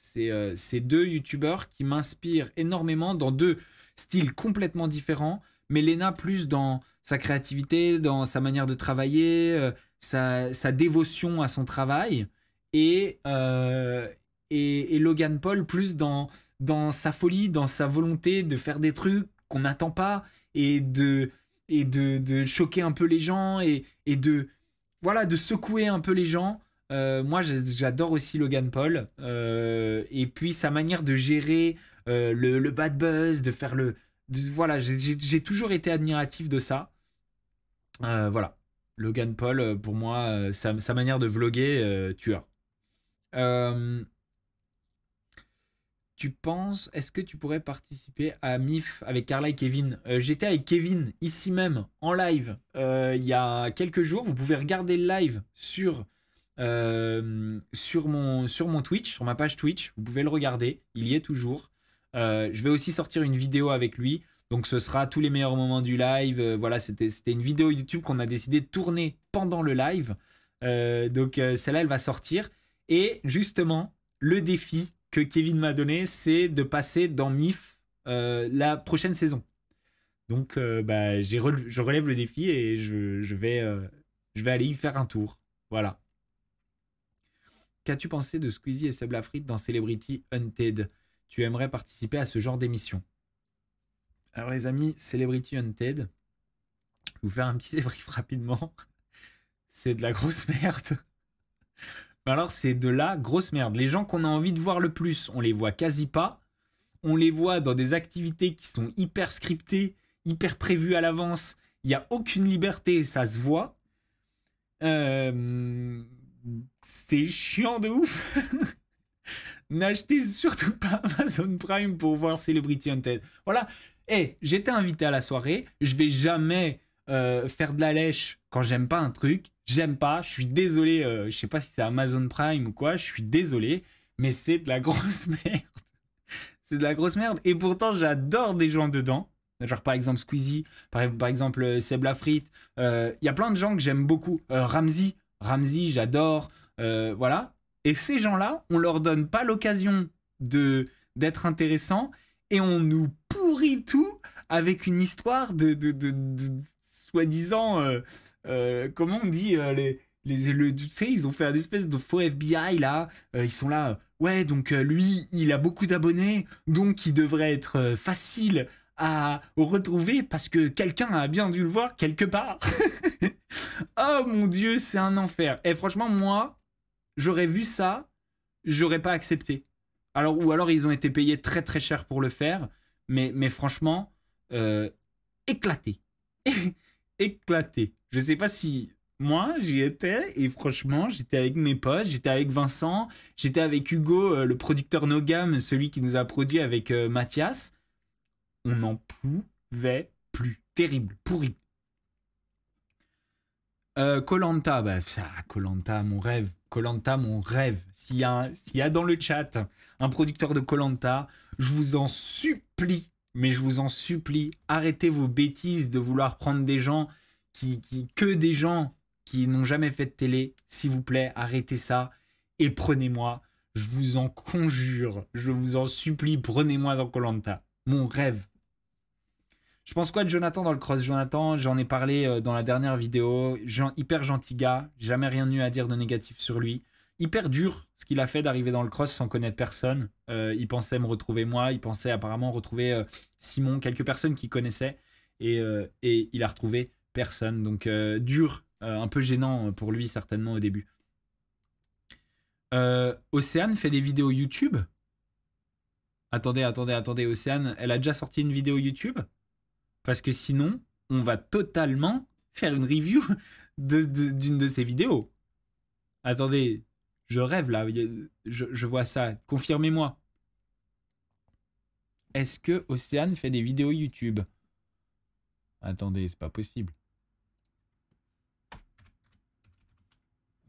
C'est deux youtubeurs qui m'inspirent énormément dans deux styles complètement différents. Mais Léna plus dans sa créativité, dans sa manière de travailler, sa dévotion à son travail. Et Logan Paul plus dans sa folie, dans sa volonté de faire des trucs qu'on n'attend pas et de choquer un peu les gens et de secouer un peu les gens. Moi, j'adore aussi Logan Paul. Et puis sa manière de gérer le bad buzz, de faire voilà, j'ai toujours été admiratif de ça. Voilà. Logan Paul, pour moi, sa manière de vlogger, tueur. Est-ce que tu pourrais participer à MIF avec Carla et Kevin? J'étais avec Kevin ici même en live il y a quelques jours. Vous pouvez regarder le live sur mon Twitch, sur ma page Twitch. Vous pouvez le regarder, il y est toujours. Je vais aussi sortir une vidéo avec lui. Donc ce sera tous les meilleurs moments du live. Voilà, c'était une vidéo YouTube qu'on a décidé de tourner pendant le live. Donc celle-là, elle va sortir. Et justement, le défi que Kevin m'a donné, c'est de passer dans MIF la prochaine saison. Donc je relève le défi et je vais aller y faire un tour. Voilà. Qu'as-tu pensé de Squeezie et Seb Lafrite dans Celebrity Hunted? Tu aimerais participer à ce genre d'émission? Alors les amis, Celebrity Hunted, je vais vous faire un petit débrief rapidement. C'est de la grosse merde. Alors c'est de la grosse merde. Les gens qu'on a envie de voir le plus, on les voit quasi pas. On les voit dans des activités qui sont hyper scriptées, hyper prévues à l'avance. Il n'y a aucune liberté, ça se voit. C'est chiant de ouf. N'achetez surtout pas Amazon Prime pour voir Celebrity Hunted. Voilà. J'étais invité à la soirée. Je vais jamais faire de la lèche quand j'aime pas un truc. J'aime pas. Je suis désolé. Je sais pas si c'est Amazon Prime ou quoi. Je suis désolé. Mais c'est de la grosse merde. C'est de la grosse merde. Et pourtant, j'adore des gens dedans. Genre par exemple Squeezie. Par exemple Seb Lafrite. Il y a plein de gens que j'aime beaucoup. Ramsey, j'adore. Voilà. Et ces gens-là, on leur donne pas l'occasion d'être intéressants et on nous pourrit tout avec une histoire de soi-disant, comment on dit, tu sais, ils ont fait une espèce de faux FBI là, ils sont là, ouais, donc lui, il a beaucoup d'abonnés, donc il devrait être facile à retrouver parce que quelqu'un a bien dû le voir quelque part. Oh mon Dieu, c'est un enfer. Et franchement, moi, j'aurais vu ça, j'aurais pas accepté. Ou alors ils ont été payés très très cher pour le faire, mais franchement, éclaté. Éclaté. Je sais pas si moi j'y étais, et franchement, j'étais avec mes potes, j'étais avec Vincent, j'étais avec Hugo, le producteur No Gam, celui qui nous a produit avec Mathias. On n'en pouvait plus. Terrible, pourri. Koh-Lanta, Koh-Lanta, mon rêve. Koh-Lanta, mon rêve. S'il y a dans le chat un producteur de Koh-Lanta, je vous en supplie, mais je vous en supplie, arrêtez vos bêtises de vouloir prendre des gens que des gens qui n'ont jamais fait de télé. S'il vous plaît, arrêtez ça et prenez-moi. Je vous en conjure, je vous en supplie, prenez-moi dans Koh-Lanta. Mon rêve. Je pense quoi de Jonathan dans le cross? Jonathan, j'en ai parlé dans la dernière vidéo. Hyper gentil gars, jamais rien eu à dire de négatif sur lui. Hyper dur ce qu'il a fait d'arriver dans le cross sans connaître personne. Il pensait me retrouver moi, il pensait apparemment retrouver Simon, quelques personnes qu'il connaissait. Et il a retrouvé personne. Donc dur, un peu gênant pour lui certainement au début. Océane fait des vidéos YouTube? Attendez, Océane, elle a déjà sorti une vidéo YouTube? Parce que sinon, on va totalement faire une review d'une de ses vidéos. Attendez, je rêve là, je vois ça. Confirmez-moi. Est-ce que Océane fait des vidéos YouTube? Attendez, c'est pas possible.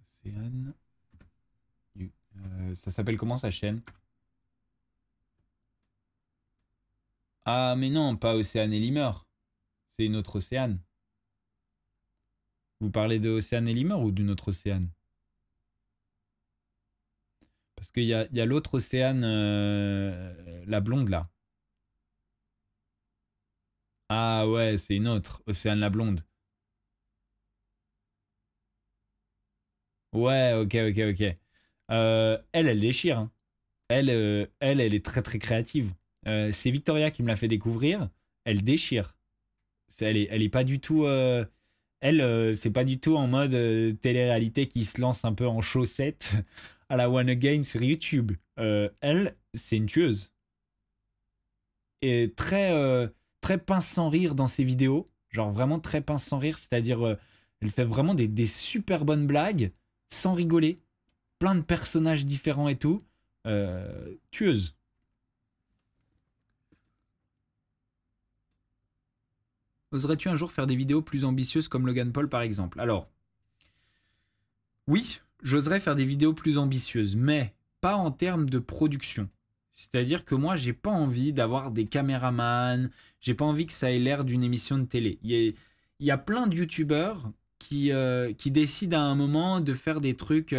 Océane. Ça s'appelle comment sa chaîne? Ah, mais non, pas Océane et Limer. C'est une autre Océane. Vous parlez de Océane et Limer ou d'une autre Océane? Parce qu'il y a l'autre Océane, la blonde là. Ah ouais, c'est une autre, Océane la blonde. Ouais, ok, ok, ok. Elle déchire, hein. Elle est très très créative. C'est Victoria qui me l'a fait découvrir. Elle déchire. Elle est pas du tout. C'est pas du tout en mode télé-réalité qui se lance un peu en chaussettes à la One Again sur YouTube. Elle, c'est une tueuse. Et très pince sans rire dans ses vidéos. Genre vraiment très pince sans rire. C'est-à-dire, elle fait vraiment des super bonnes blagues sans rigoler. Plein de personnages différents et tout. Tueuse. Oserais-tu un jour faire des vidéos plus ambitieuses comme Logan Paul par exemple? Alors, oui, j'oserais faire des vidéos plus ambitieuses, mais pas en termes de production. C'est-à-dire que moi, j'ai pas envie d'avoir des caméramans, j'ai pas envie que ça ait l'air d'une émission de télé. Il y a plein de youtubeurs qui décident à un moment de faire des trucs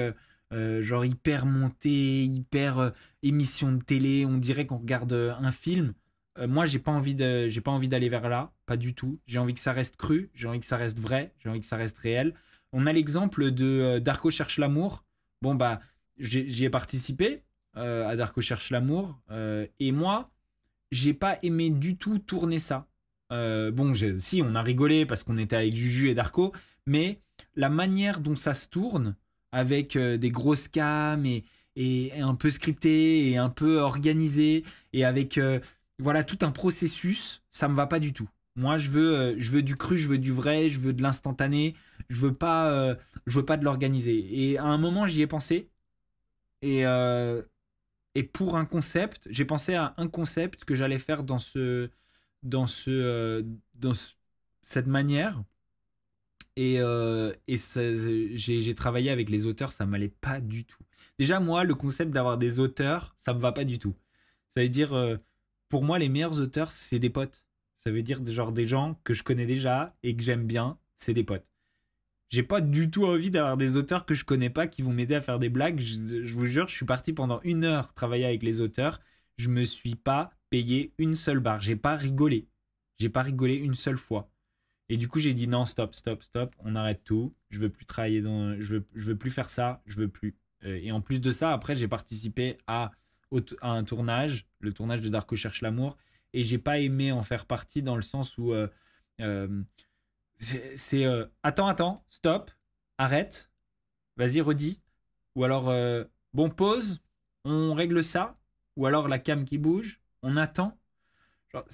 genre hyper montés, hyper émission de télé, on dirait qu'on regarde un film. Moi, j'ai pas envie d'aller vers là, pas du tout. J'ai envie que ça reste cru, j'ai envie que ça reste vrai, j'ai envie que ça reste réel. On a l'exemple de Darko cherche l'amour. Bon, bah, j'y ai participé à Darko cherche l'amour. Et moi, j'ai pas aimé du tout tourner ça. Bon, si, on a rigolé parce qu'on était avec Juju et Darko, mais la manière dont ça se tourne, avec des grosses cams et un peu scripté et un peu organisé, et avec voilà tout un processus, ça me va pas du tout. Moi, je veux du cru, je veux du vrai, je veux de l'instantané, je veux pas de l'organisé. Et à un moment, j'y ai pensé. Et, euh, et pour un concept, j'ai pensé à un concept que j'allais faire dans ce, euh, dans ce- cette manière. J'ai travaillé avec les auteurs, ça m'allait pas du tout. Déjà, moi, le concept d'avoir des auteurs, ça me va pas du tout. Ça veut dire, pour moi, les meilleurs auteurs, c'est des potes. Ça veut dire genre des gens que je connais déjà et que j'aime bien, c'est des potes. J'ai pas du tout envie d'avoir des auteurs que je connais pas qui vont m'aider à faire des blagues. Je vous jure, je suis parti pendant 1 heure travailler avec les auteurs. Je me suis pas payé une seule barre. J'ai pas rigolé. J'ai pas rigolé une seule fois. Et du coup, j'ai dit non, stop, stop, stop, on arrête tout. Je veux plus travailler dans. Je veux plus faire ça, je veux plus. Et en plus de ça, après, j'ai participé à un tournage, le tournage de Darko cherche l'amour. Et j'ai pas aimé en faire partie dans le sens où. Euh, attends, stop, arrête, vas-y, redis. Ou alors, bon, pause, on règle ça. Ou alors la cam qui bouge, on attend. Genre,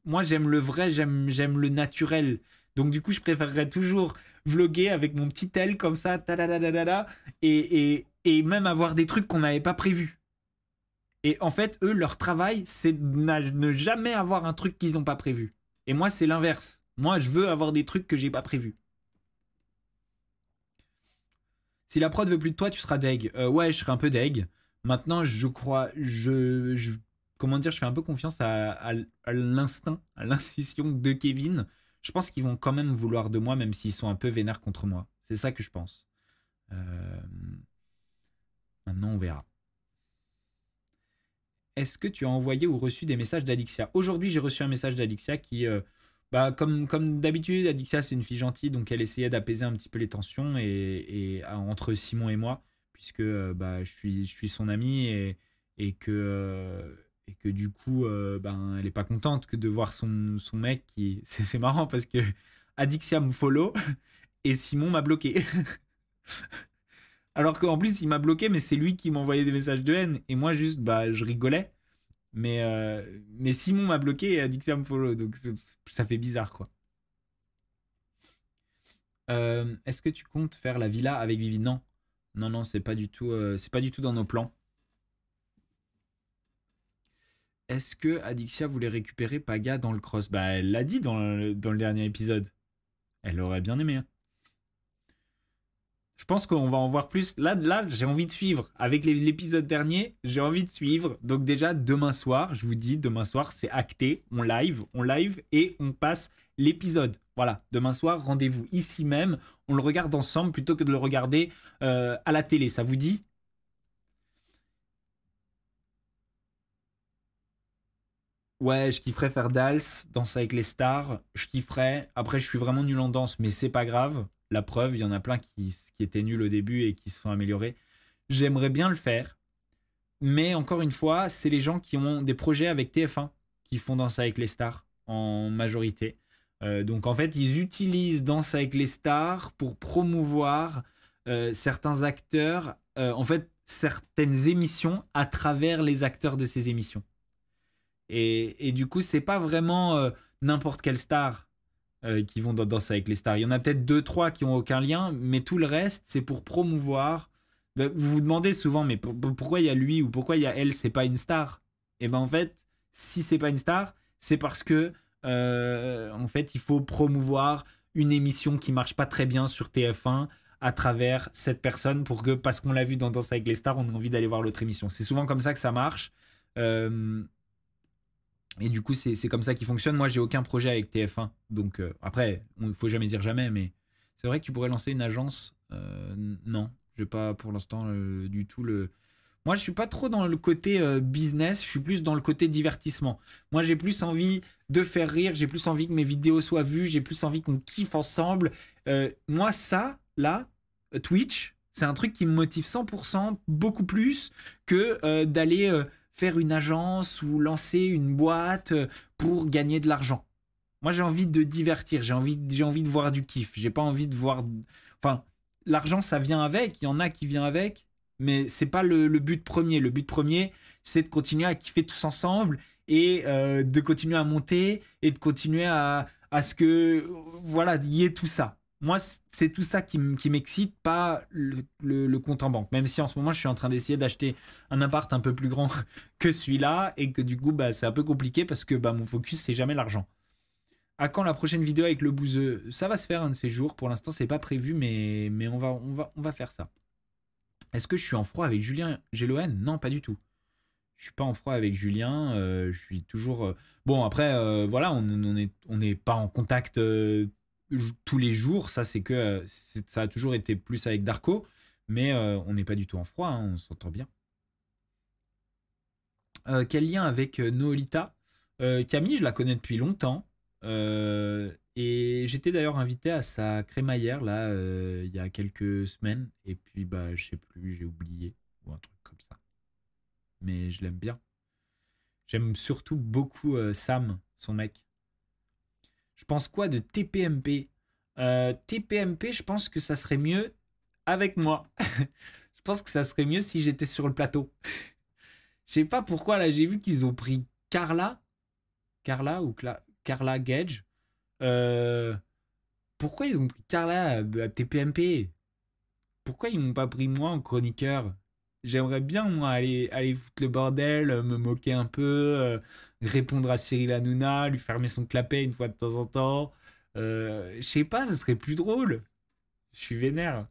moi, j'aime le vrai, j'aime le naturel. Donc, du coup, je préférerais toujours vloguer avec mon petit tel comme ça, tadadadada, et même avoir des trucs qu'on n'avait pas prévus. Et en fait, eux, leur travail, c'est de ne jamais avoir un truc qu'ils n'ont pas prévu. Et moi, c'est l'inverse. Moi, je veux avoir des trucs que j'ai pas prévus. Si la prod veut plus de toi, tu seras deg. Ouais, je serai un peu deg. Maintenant, je crois, comment dire, je fais un peu confiance à l'instinct, à l'intuition de Kevin. Je pense qu'ils vont quand même vouloir de moi, même s'ils sont un peu vénères contre moi. C'est ça que je pense. Euh, Maintenant, on verra. Est-ce que tu as envoyé ou reçu des messages d'Alixia? Aujourd'hui, j'ai reçu un message d'Alixia qui, bah, comme d'habitude, Alixia, c'est une fille gentille, donc elle essayait d'apaiser un petit peu les tensions entre Simon et moi, puisque bah, je suis son ami et que, et que du coup, ben, elle est pas contente que de voir son mec qui. C'est marrant parce que Alixia me follow et Simon m'a bloqué. Alors qu'en plus, il m'a bloqué, mais c'est lui qui m'envoyait des messages de haine. Et moi, juste, bah, je rigolais. Mais Simon m'a bloqué et a dit que ça me follow. Donc, ça fait bizarre, quoi. Est-ce que tu comptes faire la villa avec Vivi? Non. Non, non, c'est pas du tout dans nos plans. Est-ce que Adixia voulait récupérer Paga dans le cross? Bah, elle l'a dit dans le dernier épisode. Elle aurait bien aimé, hein. Je pense qu'on va en voir plus. Là, j'ai envie de suivre. Avec l'épisode dernier, j'ai envie de suivre. Donc déjà, demain soir, je vous dis, demain soir, c'est acté. On live et on passe l'épisode. Voilà, demain soir, rendez-vous ici même. On le regarde ensemble plutôt que de le regarder à la télé. Ça vous dit? Ouais, je kifferais faire Dals, Danse avec les stars. Je kifferais. Après, je suis vraiment nul en danse, mais c'est pas grave. La preuve, il y en a plein qui étaient nuls au début et qui se sont améliorés. J'aimerais bien le faire. Mais encore une fois, c'est les gens qui ont des projets avec TF1 qui font Danse avec les stars en majorité. Donc en fait, ils utilisent Danse avec les stars pour promouvoir certains acteurs, en fait, certaines émissions à travers les acteurs de ces émissions. Et du coup, c'est pas vraiment n'importe quelle star qui vont dans Danse avec les stars. Il y en a peut-être deux, trois qui ont aucun lien, mais tout le reste, c'est pour promouvoir. Vous vous demandez souvent, mais pourquoi il y a lui ou pourquoi il y a elle, c'est pas une star? Et ben en fait, si c'est pas une star, c'est parce que en fait, il faut promouvoir une émission qui marche pas très bien sur TF1 à travers cette personne pour que, parce qu'on l'a vu dans Danse avec les stars, on a envie d'aller voir l'autre émission. C'est souvent comme ça que ça marche. Et du coup, c'est comme ça qu'il fonctionne. Moi, j'ai aucun projet avec TF1. Donc, après, il ne faut jamais dire jamais, mais c'est vrai que tu pourrais lancer une agence. Non, je n'ai pas pour l'instant du tout le. Moi, je suis pas trop dans le côté business, je suis plus dans le côté divertissement. Moi, j'ai plus envie de faire rire, j'ai plus envie que mes vidéos soient vues, j'ai plus envie qu'on kiffe ensemble. Moi, ça, là, Twitch, c'est un truc qui me motive 100%, beaucoup plus que d'aller faire une agence ou lancer une boîte pour gagner de l'argent. Moi, j'ai envie de divertir, j'ai envie de voir du kiff. J'ai pas envie de voir. Enfin, l'argent, ça vient avec, il y en a qui vient avec. Mais c'est pas le but premier. Le but premier, c'est de continuer à kiffer tous ensemble et de continuer à monter et de continuer à ce que, voilà, il y ait tout ça. Moi, c'est tout ça qui m'excite, pas le compte en banque. Même si en ce moment, je suis en train d'essayer d'acheter un appart un peu plus grand que celui-là et que du coup, bah, c'est un peu compliqué parce que bah, mon focus, c'est jamais l'argent. À quand la prochaine vidéo avec le bouseux? Ça va se faire un de ces jours. Pour l'instant, c'est pas prévu, mais on va faire ça. Est-ce que je suis en froid avec Julien Géloen? Non, pas du tout. Je suis pas en froid avec Julien. Je suis toujours. Bon, après, voilà, on n'est pas en contact tous les jours. Ça, c'est que ça a toujours été plus avec Darko, mais on n'est pas du tout en froid. Hein, on s'entend bien. Quel lien avec Noolita? Camille, je la connais depuis longtemps. Et j'étais d'ailleurs invité à sa crémaillère là il y a quelques semaines et puis bah je sais plus, j'ai oublié ou un truc comme ça. Mais je l'aime bien. J'aime surtout beaucoup Sam, son mec. Je pense quoi de TPMP? TPMP, je pense que ça serait mieux avec moi. Je pense que ça serait mieux si j'étais sur le plateau. Je sais pas pourquoi là, j'ai vu qu'ils ont pris Carla ou Carla Gage. Pourquoi ils ont pris Carla à TPMP? Pourquoi ils m'ont pas pris moi en chroniqueur? J'aimerais bien, moi, aller foutre le bordel, me moquer un peu, répondre à Cyril Hanouna, lui fermer son clapet une fois de temps en temps. Je sais pas, ce serait plus drôle. Je suis vénère.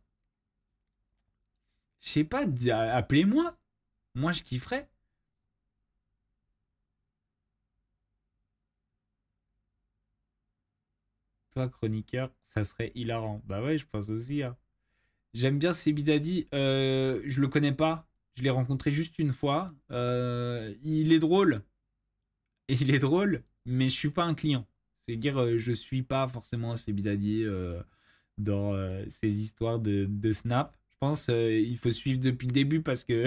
Je sais pas, appelez-moi. Moi, je kifferais. Toi, chroniqueur, ça serait hilarant. Bah ouais, je pense aussi. Hein. J'aime bien Sebidadi. Je le connais pas. Je l'ai rencontré juste une fois. Il est drôle. Et il est drôle, mais je suis pas un client. C'est-à-dire, je suis pas forcément Sebidadi dans ces histoires de Snap. Je pense il faut suivre depuis le début parce que,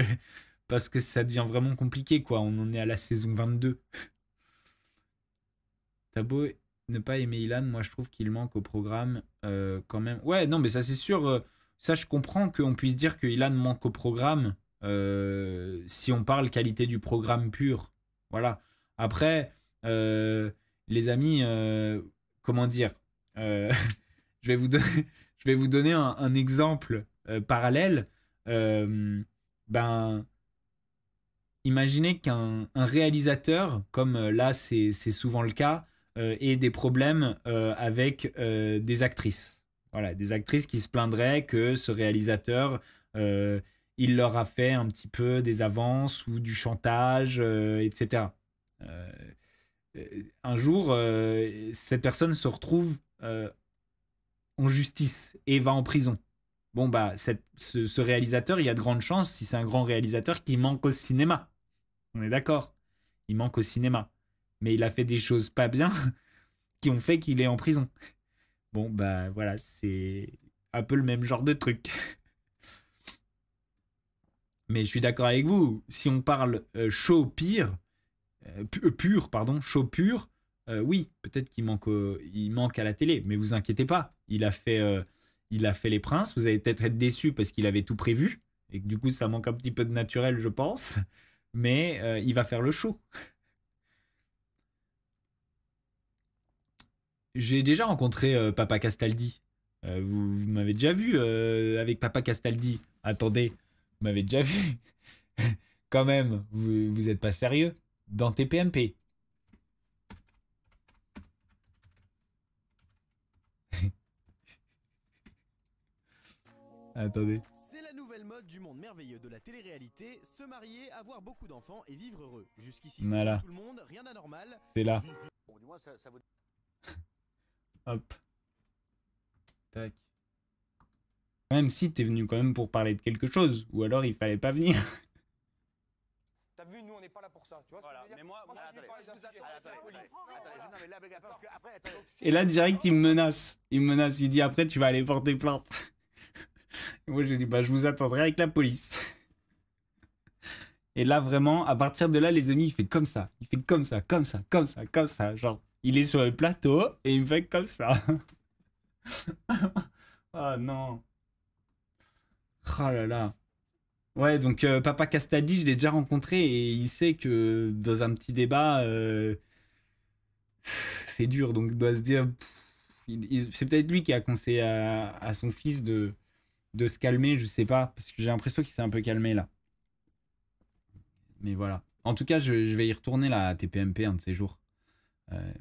parce que ça devient vraiment compliqué, quoi. On en est à la saison 22. T'as beau ne pas aimer Ilan, moi je trouve qu'il manque au programme quand même. Ouais, non, mais ça c'est sûr. Ça, je comprends qu'on puisse dire que Ilan manque au programme si on parle qualité du programme pur. Voilà. Après, les amis, comment dire je vais vous donner, je vais vous donner un exemple parallèle. Ben, imaginez qu'un réalisateur, comme là c'est souvent le cas, ait des problèmes avec des actrices. Voilà, des actrices qui se plaindraient que ce réalisateur, il leur a fait un petit peu des avances ou du chantage, etc. Euh, un jour, cette personne se retrouve en justice et va en prison. Bon, bah, ce réalisateur, il y a de grandes chances, si c'est un grand réalisateur, qu'il manque au cinéma. On est d'accord. Il manque au cinéma. Mais il a fait des choses pas bien qui ont fait qu'il est en prison. Bon, bah voilà, c'est un peu le même genre de truc. Mais je suis d'accord avec vous. Si on parle chaud pire, pur, pardon, chaud pur, oui, peut-être qu'il manque, il manque à la télé. Mais vous inquiétez pas, il a fait Les Princes. Vous allez peut-être être déçus parce qu'il avait tout prévu et que du coup ça manque un petit peu de naturel, je pense. Mais il va faire le show. J'ai déjà rencontré Papa Castaldi. Vous m'avez déjà vu avec Papa Castaldi. Attendez, vous m'avez déjà vu. Quand même, vous êtes pas sérieux. Dans TPMP. Attendez. C'est la nouvelle mode du monde merveilleux de la télé-réalité, se marier, avoir beaucoup d'enfants et vivre heureux. Jusqu'ici, c'est Voilà. pour tout le monde, rien d'anormal. C'est là. Bon, du moins, ça vaut... Hop. Tac. Même si t'es venu quand même pour parler de quelque chose. Ou alors il fallait pas venir. T'as vu, nous on n'est pas là pour ça, tu vois ce que je veux dire. Mais moi je suis venu parler de la police. Et là, direct, il me menace. Il me menace. Il dit après, tu vas aller porter plainte. Et moi, je dis, bah, je vous attendrai avec la police. Et là, vraiment, à partir de là, les amis, il fait comme ça. Il fait comme ça, comme ça, comme ça, comme ça. Genre, il est sur le plateau et il me fait comme ça. Oh non. Oh là là. Ouais, donc Papa Castaldi, je l'ai déjà rencontré et il sait que dans un petit débat, c'est dur. Donc il doit se dire, c'est peut-être lui qui a conseillé à son fils de se calmer, je sais pas, parce que j'ai l'impression qu'il s'est un peu calmé là. Mais voilà. En tout cas, je vais y retourner là, à TPMP un de ces jours.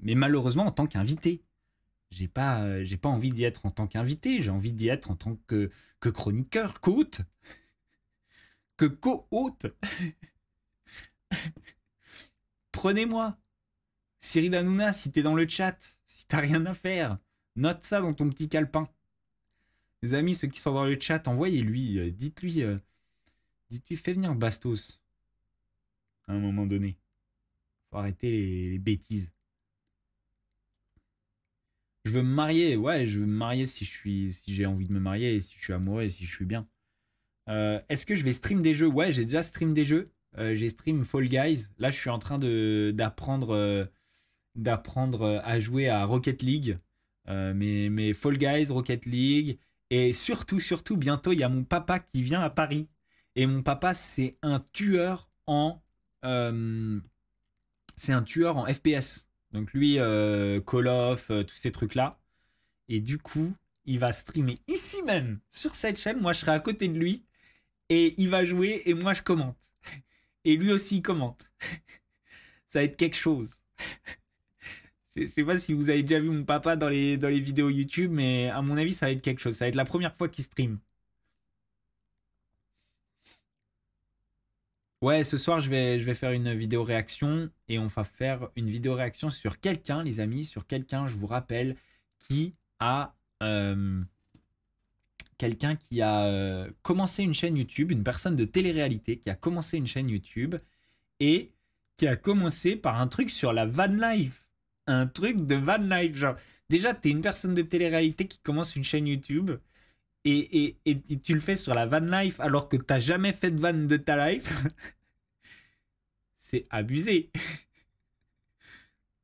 Mais malheureusement, en tant qu'invité. J'ai pas envie d'y être en tant qu'invité, j'ai envie d'y être en tant que chroniqueur, qu'hôte. Que co-hôte. Prenez-moi. Cyril Hanouna, si t'es dans le chat, si t'as rien à faire, note ça dans ton petit calepin. Les amis, ceux qui sont dans le chat, envoyez-lui, dites-lui, fais venir Bastos. À un moment donné. Faut arrêter les bêtises. Je veux me marier, ouais, je veux me marier si j'ai envie de me marier, et si je suis amoureux et si je suis bien. Est-ce que je vais stream des jeux? Ouais, j'ai déjà stream des jeux. J'ai stream Fall Guys. Là, je suis en train d'apprendre à jouer à Rocket League. Mais Fall Guys, Rocket League. Et surtout, bientôt, il y a mon papa qui vient à Paris. Et mon papa, c'est un tueur en FPS. Donc lui, Call of, tous ces trucs-là. Et du coup, il va streamer ici même, sur cette chaîne. Moi, je serai à côté de lui. Et il va jouer et moi, je commente. Et lui aussi, il commente. Ça va être quelque chose. Je sais pas si vous avez déjà vu mon papa dans les vidéos YouTube, mais à mon avis, ça va être quelque chose. Ça va être la première fois qu'il stream. Ouais, ce soir, je vais faire une vidéo réaction et on va faire une vidéo réaction sur quelqu'un, les amis, sur quelqu'un, je vous rappelle, qui a commencé une chaîne YouTube, une personne de télé-réalité qui a commencé une chaîne YouTube et qui a commencé par un truc sur la van life. Un truc de van life. Genre, déjà, t'es une personne de télé-réalité qui commence une chaîne YouTube et tu le fais sur la van life alors que t'as jamais fait de van de ta life. C'est abusé.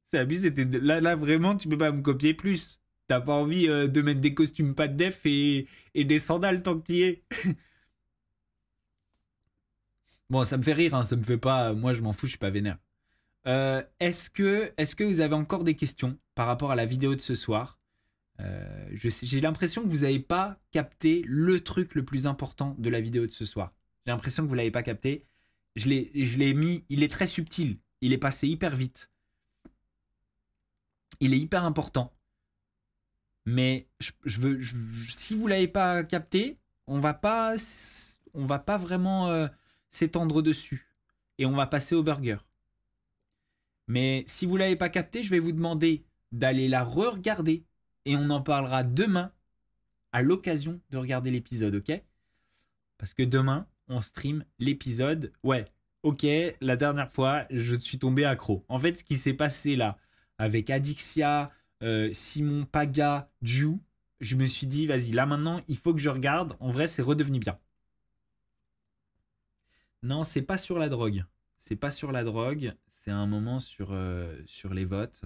C'est abusé. Là, vraiment, tu peux pas me copier plus. T'as pas envie de mettre des costumes pas de def et des sandales tant que t'y es. Bon, ça me fait rire, hein, ça me fait pas... Moi, je m'en fous, je suis pas vénère. Est-ce que vous avez encore des questions par rapport à la vidéo de ce soir? J'ai l'impression que vous n'avez pas capté le truc le plus important de la vidéo de ce soir. J'ai l'impression que vous ne l'avez pas capté. Je l'ai mis... Il est très subtil. Il est passé hyper vite. Il est hyper important. Mais si vous l'avez pas capté, on va pas vraiment s'étendre dessus. Et on va passer au burger. Mais si vous l'avez pas capté, je vais vous demander d'aller la re-regarder. Et on en parlera demain à l'occasion de regarder l'épisode, ok? Parce que demain, on stream l'épisode... Ouais, ok, la dernière fois, je suis tombé accro. En fait, ce qui s'est passé là, avec Adixia, Simon, Paga, Ju, je me suis dit, vas-y, là maintenant, il faut que je regarde. En vrai, c'est redevenu bien. Non, c'est pas sur la drogue. C'est pas sur la drogue. C'est un moment sur les votes.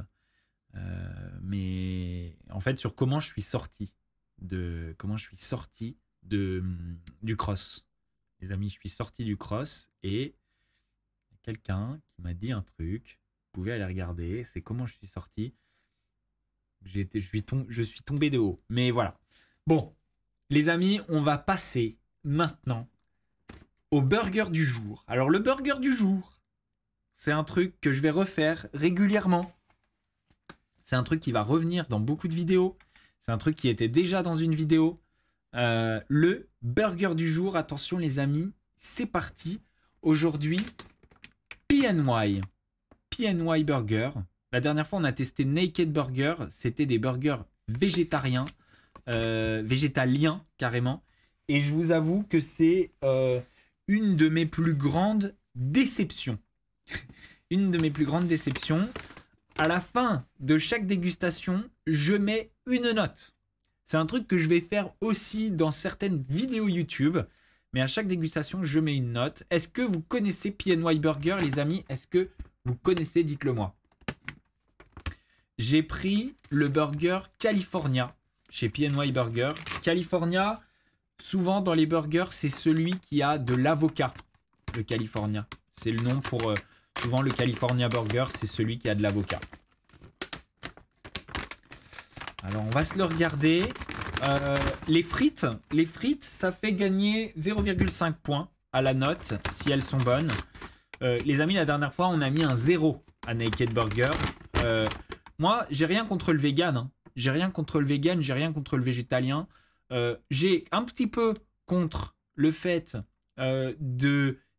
Mais en fait, sur comment je suis sorti du cross. Les amis, je suis sorti du cross et quelqu'un qui m'a dit un truc. Vous pouvez aller regarder. C'est comment je suis sorti. Je suis tombé de haut. Mais voilà. Bon, les amis, on va passer maintenant au burger du jour. Alors, le burger du jour, c'est un truc que je vais refaire régulièrement. C'est un truc qui va revenir dans beaucoup de vidéos. C'est un truc qui était déjà dans une vidéo. Le burger du jour, attention les amis, c'est parti. Aujourd'hui, PNY. PNY Burger. La dernière fois, on a testé Naked Burger. C'était des burgers végétariens. Végétaliens, carrément. Et je vous avoue que c'est une de mes plus grandes déceptions. Une de mes plus grandes déceptions. À la fin de chaque dégustation, je mets une note. C'est un truc que je vais faire aussi dans certaines vidéos YouTube. Mais à chaque dégustation, je mets une note. Est-ce que vous connaissez PNY Burger, les amis? Est-ce que vous connaissez? Dites-le moi. J'ai pris le burger California chez PNY Burger. California, souvent dans les burgers, c'est celui qui a de l'avocat. Le California. C'est le nom pour... souvent, le California Burger, c'est celui qui a de l'avocat. Alors, on va se le regarder. Les frites, ça fait gagner 0,5 points à la note, si elles sont bonnes. Les amis, la dernière fois, on a mis un 0 à Naked Burger. Moi, j'ai rien contre le vegan. Hein. J'ai rien contre le vegan, j'ai rien contre le végétalien. J'ai un petit peu contre le fait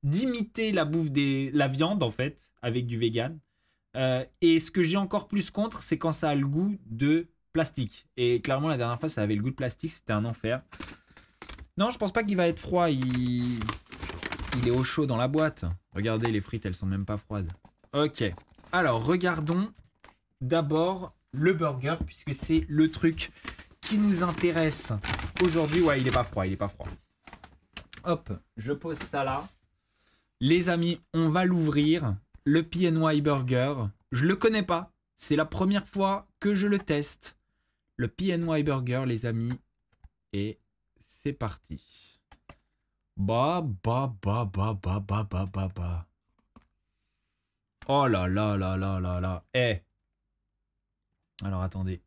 d'imiter la bouffe la viande, en fait, avec du vegan. Et ce que j'ai encore plus contre, c'est quand ça a le goût de plastique. Et clairement, la dernière fois, ça avait le goût de plastique, c'était un enfer. Non, je pense pas qu'il va être froid. Il est au chaud dans la boîte. Regardez, les frites, elles sont même pas froides. Ok. Alors, regardons d'abord le burger, puisque c'est le truc qui nous intéresse aujourd'hui. Ouais, il est pas froid, il est pas froid. Hop, je pose ça là. Les amis, on va l'ouvrir. Le PNY Burger. Je le connais pas. C'est la première fois que je le teste. Le PNY Burger, les amis. Et c'est parti. Bah. Oh là là là là là là. Eh. Alors attendez.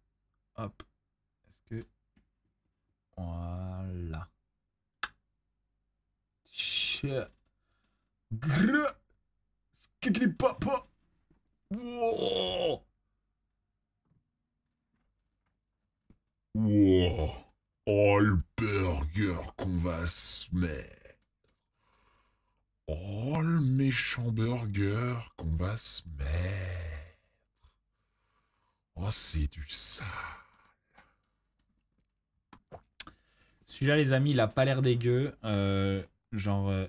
Hop. Est-ce que... Voilà. Papa. Wow. Wow. Oh, le burger qu'on va se mettre. Oh, le méchant burger qu'on va se mettre. Oh, c'est du sale. Celui-là, les amis, il a pas l'air dégueu.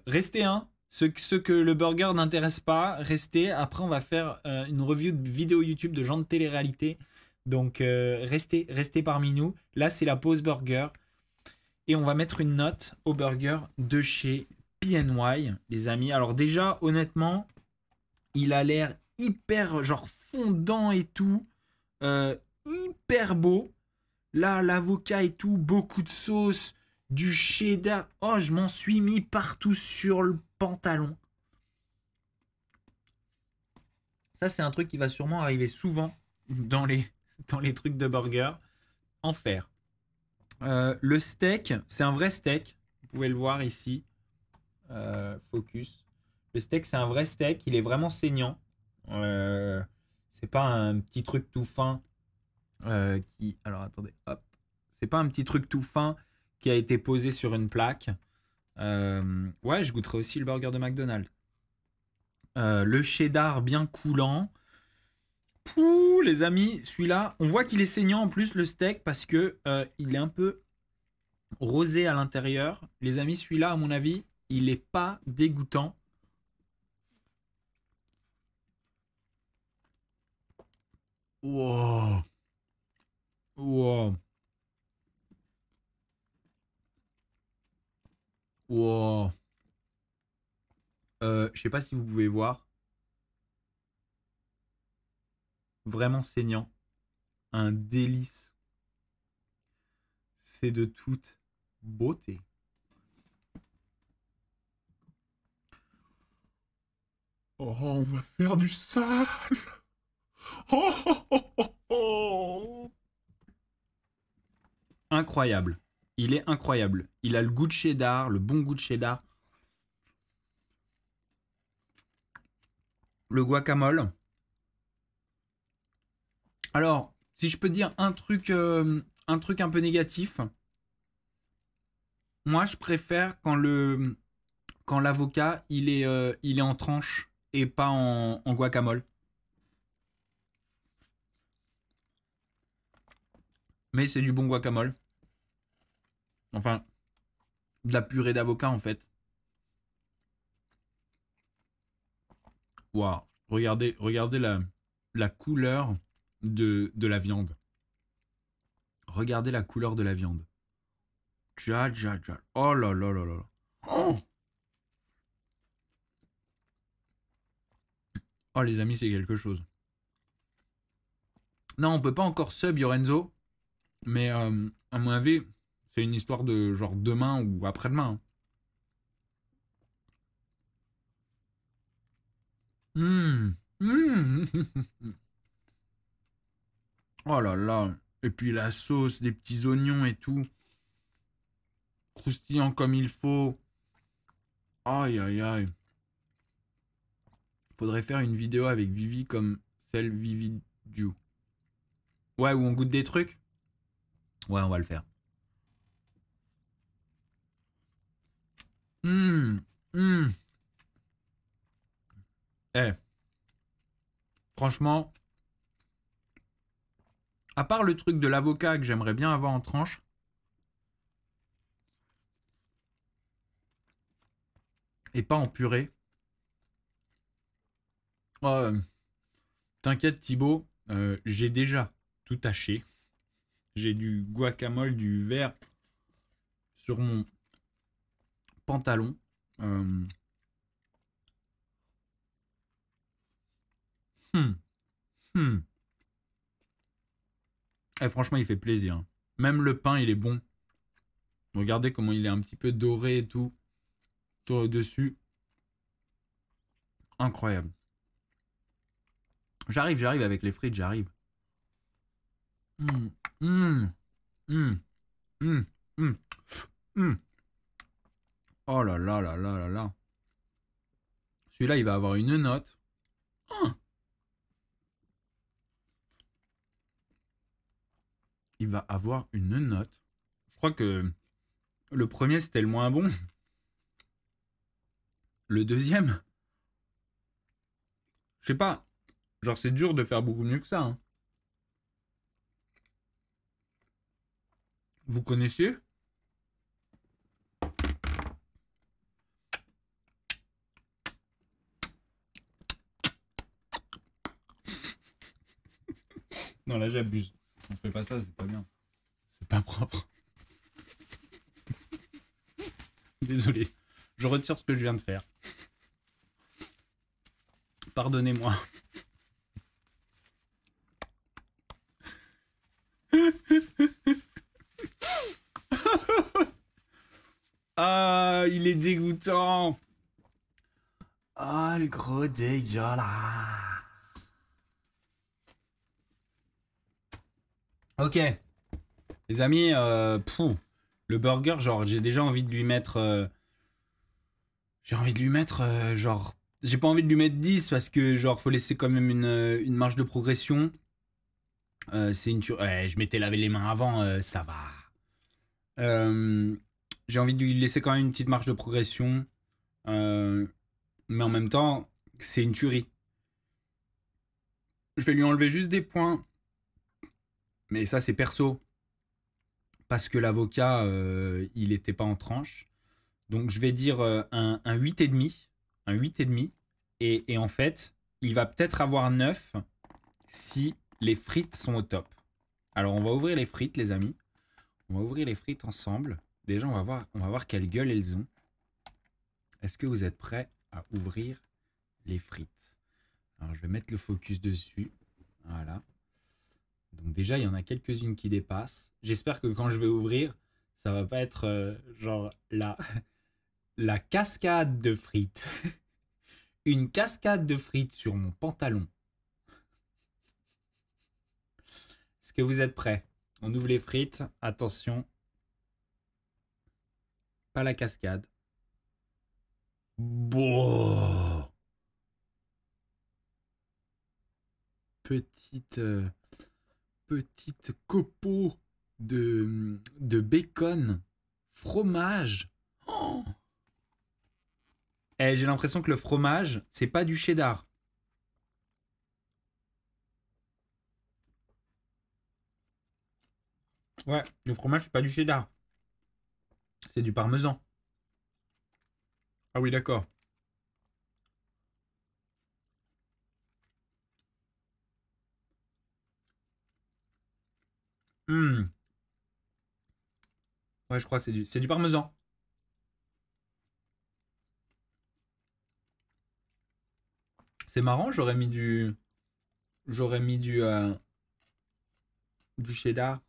Restez, hein. Ceux que le burger n'intéresse pas, restez. Après, on va faire une review de vidéo YouTube de gens de télé-réalité. Donc, restez parmi nous. Là, c'est la pause burger. Et on va mettre une note au burger de chez PNY, les amis. Alors déjà, honnêtement, il a l'air hyper genre fondant et tout. Hyper beau. Là, l'avocat et tout, beaucoup de sauce, du cheddar. Oh, je m'en suis mis partout sur le pantalon. Ça, c'est un truc qui va sûrement arriver souvent dans les trucs de burger. Enfer. Le steak, c'est un vrai steak. Vous pouvez le voir ici. Focus. Le steak, c'est un vrai steak. Il est vraiment saignant. C'est pas un petit truc tout fin. Alors attendez, hop. C'est pas un petit truc tout fin qui a été posé sur une plaque. Ouais, je goûterai aussi le burger de McDonald's. Le cheddar bien coulant. Pouh, les amis, celui-là, on voit qu'il est saignant en plus le steak parce que il est un peu rosé à l'intérieur. Les amis, celui-là, à mon avis, il est pas dégoûtant. Wow. Wow. Wow. Je sais pas si vous pouvez voir. Vraiment saignant. Un délice. C'est de toute beauté. Oh, on va faire du sale. Oh, oh, oh, oh, oh. Incroyable. Il est incroyable. Il a le goût de cheddar, le bon goût de cheddar. Le guacamole. Alors, si je peux dire un truc un peu négatif, moi je préfère quand l'avocat il est en tranche et pas en guacamole. Mais c'est du bon guacamole. Enfin, de la purée d'avocat en fait. Waouh, regardez la couleur de la viande. Regardez la couleur de la viande. Tcha, tcha, tcha. Oh là là là là. Oh, oh les amis, c'est quelque chose. Non, on peut pas encore sub Yorenzo. Mais à mon avis, c'est une histoire de genre demain ou après-demain. Mmh. Mmh. Oh là là. Et puis la sauce, des petits oignons et tout. Croustillant comme il faut. Aïe aïe aïe. Faudrait faire une vidéo avec Vivi comme celle Vivi Diou. Ouais, où on goûte des trucs. Ouais, on va le faire. Eh. Franchement, à part le truc de l'avocat que j'aimerais bien avoir en tranche, et pas en purée. Oh, t'inquiète Thibaut, j'ai déjà tout haché. J'ai du guacamole, du vert sur mon pantalon. Et franchement, il fait plaisir. Même le pain, il est bon. Regardez comment il est un petit peu doré et tout. Sur le dessus. Incroyable. J'arrive avec les frites, j'arrive. Oh là là là là là là. Celui-là, il va avoir une note. Il va avoir une note. Je crois que le premier, c'était le moins bon. Le deuxième, je sais pas. Genre, c'est dur de faire beaucoup mieux que ça. Hein. Vous connaissiez? Non, là, j'abuse. On fait pas ça, c'est pas bien. C'est pas propre. Désolé. Je retire ce que je viens de faire. Pardonnez-moi. Ah, il est dégoûtant. Ah, le gros dégueulasse. Ok. Les amis, le burger, genre, j'ai déjà envie de lui mettre... genre... J'ai pas envie de lui mettre 10 parce que, genre, faut laisser quand même une marge de progression. C'est une... Ouais, je m'étais lavé les mains avant, ça va. J'ai envie de lui laisser quand même une petite marge de progression. Mais en même temps, c'est une tuerie. Je vais lui enlever juste des points. Mais ça, c'est perso. Parce que l'avocat, il était pas en tranche. Donc, je vais dire un 8,5. Un 8,5. Et en fait, il va peut-être avoir 9 si les frites sont au top. Alors, on va ouvrir les frites, les amis. On va ouvrir les frites ensemble. Déjà, on va voir quelle gueule elles ont. Est-ce que vous êtes prêts à ouvrir les frites? Alors, je vais mettre le focus dessus. Voilà. Donc déjà, il y en a quelques-unes qui dépassent. J'espère que quand je vais ouvrir, ça va pas être genre la cascade de frites. Une cascade de frites sur mon pantalon. Est-ce que vous êtes prêts? On ouvre les frites. Attention. Pas la cascade. Bon. Petite copeaux de bacon, fromage. Oh, j'ai l'impression que le fromage, c'est pas du cheddar. Ouais, le fromage, c'est pas du cheddar. C'est du parmesan. Ah oui, d'accord. Ouais, je crois que c'est du parmesan. C'est marrant, j'aurais mis du cheddar.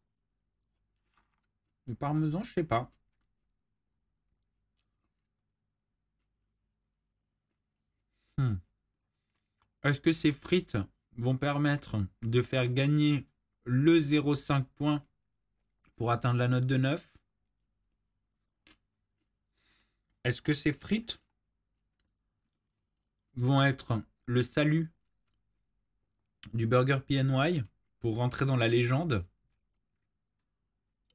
Du parmesan, je sais pas. Est-ce que ces frites vont permettre de faire gagner le 0,5 points pour atteindre la note de 9? Est-ce que ces frites vont être le salut du burger PNY pour rentrer dans la légende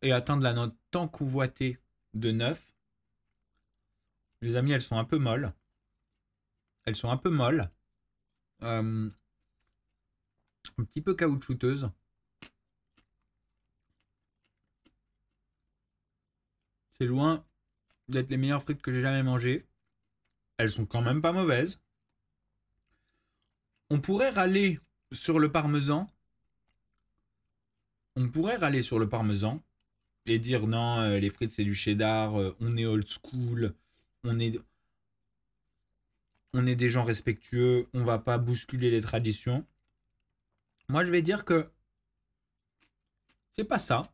et atteindre la note tant convoitée de 9? Les amis, elles sont un peu molles. Elles sont un peu molles. Un petit peu caoutchouteuses. C'est loin d'être les meilleures frites que j'ai jamais mangées. Elles sont quand même pas mauvaises. On pourrait râler sur le parmesan. On pourrait râler sur le parmesan et dire non, les frites c'est du cheddar, on est old school, on est des gens respectueux, on va pas bousculer les traditions. Moi je vais dire que c'est pas ça,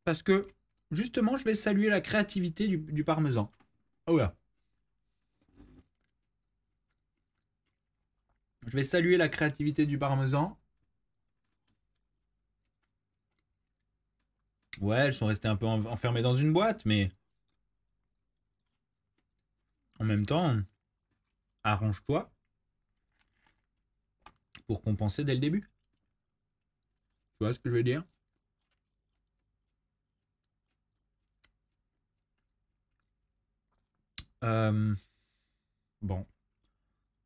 parce que justement je vais saluer la créativité du parmesan. Oh là. Je vais saluer la créativité du parmesan. Ouais, elles sont restées un peu enfermées dans une boîte, mais en même temps, arrange-toi pour compenser dès le début. Tu vois ce que je veux dire? Bon.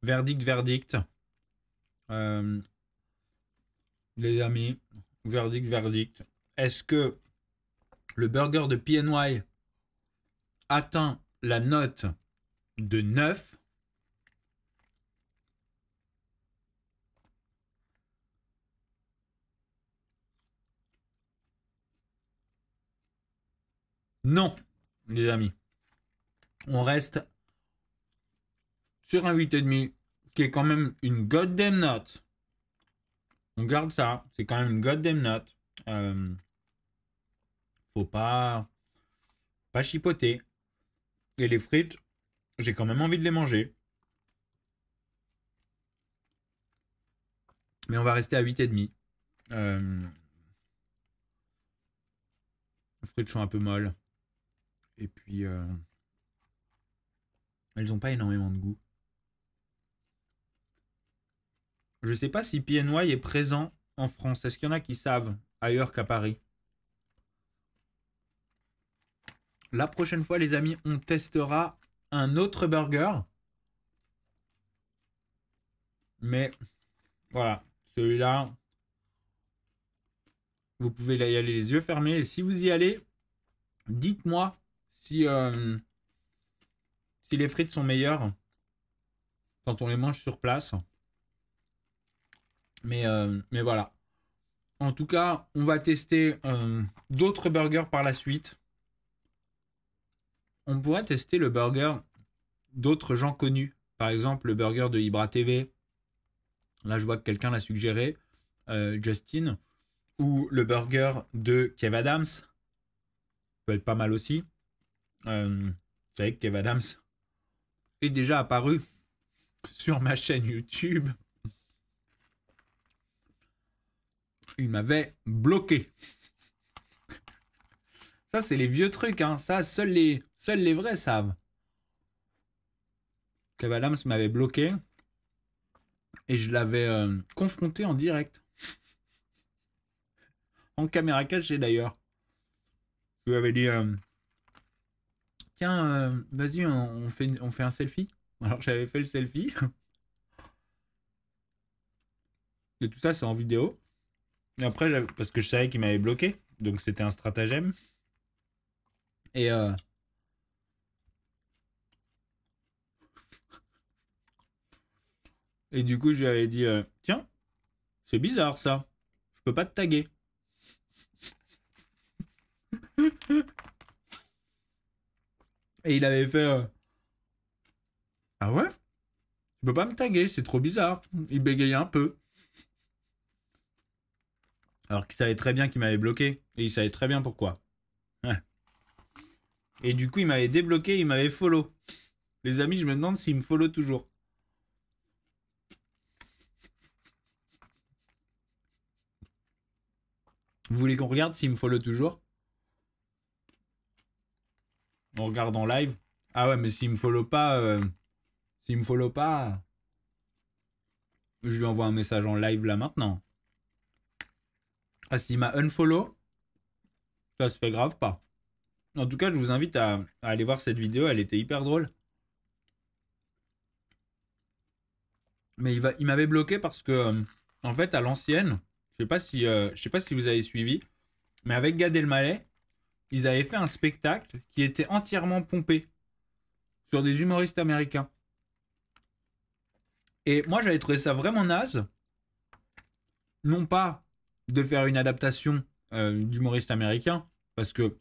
Verdict. Les amis, verdict. Est-ce que le burger de PNY atteint la note de 9? Non, les amis. On reste sur un 8,5 qui est quand même une goddamn note. On garde ça, c'est quand même une goddamn note. Faut pas chipoter. Et les frites, j'ai quand même envie de les manger. Mais on va rester à 8,5. Les frites sont un peu molles. Et puis, elles n'ont pas énormément de goût. Je sais pas si PNY est présent en France. Est-ce qu'il y en a qui savent ailleurs qu'à Paris? La prochaine fois, les amis, on testera un autre burger. Mais voilà, celui-là, vous pouvez y aller les yeux fermés. Et si vous y allez, dites-moi si les frites sont meilleures quand on les mange sur place. Mais voilà. En tout cas, on va tester d'autres burgers par la suite. On pourrait tester le burger d'autres gens connus. Par exemple, le burger de Ibra TV. Là, je vois que quelqu'un l'a suggéré. Justin. Ou le burger de Kev Adams. Ça peut être pas mal aussi. Vous savez que Kev Adams est déjà apparu sur ma chaîne YouTube. Il m'avait bloqué. Ça, c'est les vieux trucs, hein. Ça, seuls les vrais savent. Kev Adams m'avait bloqué. Et je l'avais confronté en direct. En caméra cachée, d'ailleurs. Je lui avais dit... Tiens, vas-y, on fait un selfie. Alors, j'avais fait le selfie. Et tout ça, c'est en vidéo. Et après, parce que je savais qu'il m'avait bloqué. Donc, c'était un stratagème. Et du coup, je lui avais dit, tiens, c'est bizarre ça. Je peux pas te taguer. Et il avait fait, ah ouais? Tu peux pas me taguer, c'est trop bizarre. Il bégayait un peu. Alors qu'il savait très bien qu'il m'avait bloqué. Et il savait très bien pourquoi. Ouais. Et du coup, il m'avait débloqué, il m'avait follow. Les amis, je me demande s'il me follow toujours. Vous voulez qu'on regarde s'il me follow toujours? On regarde en live. Ah ouais, mais s'il me follow pas... je lui envoie un message en live là maintenant. Ah, s'il m'a unfollow, ça se fait grave pas. En tout cas, je vous invite à aller voir cette vidéo, elle était hyper drôle. Mais il m'avait bloqué parce que, en fait, à l'ancienne, je sais pas si vous avez suivi, mais avec Gad Elmaleh, ils avaient fait un spectacle qui était entièrement pompé sur des humoristes américains. Et moi, j'avais trouvé ça vraiment naze. Non pas de faire une adaptation d'humoriste américain, parce que,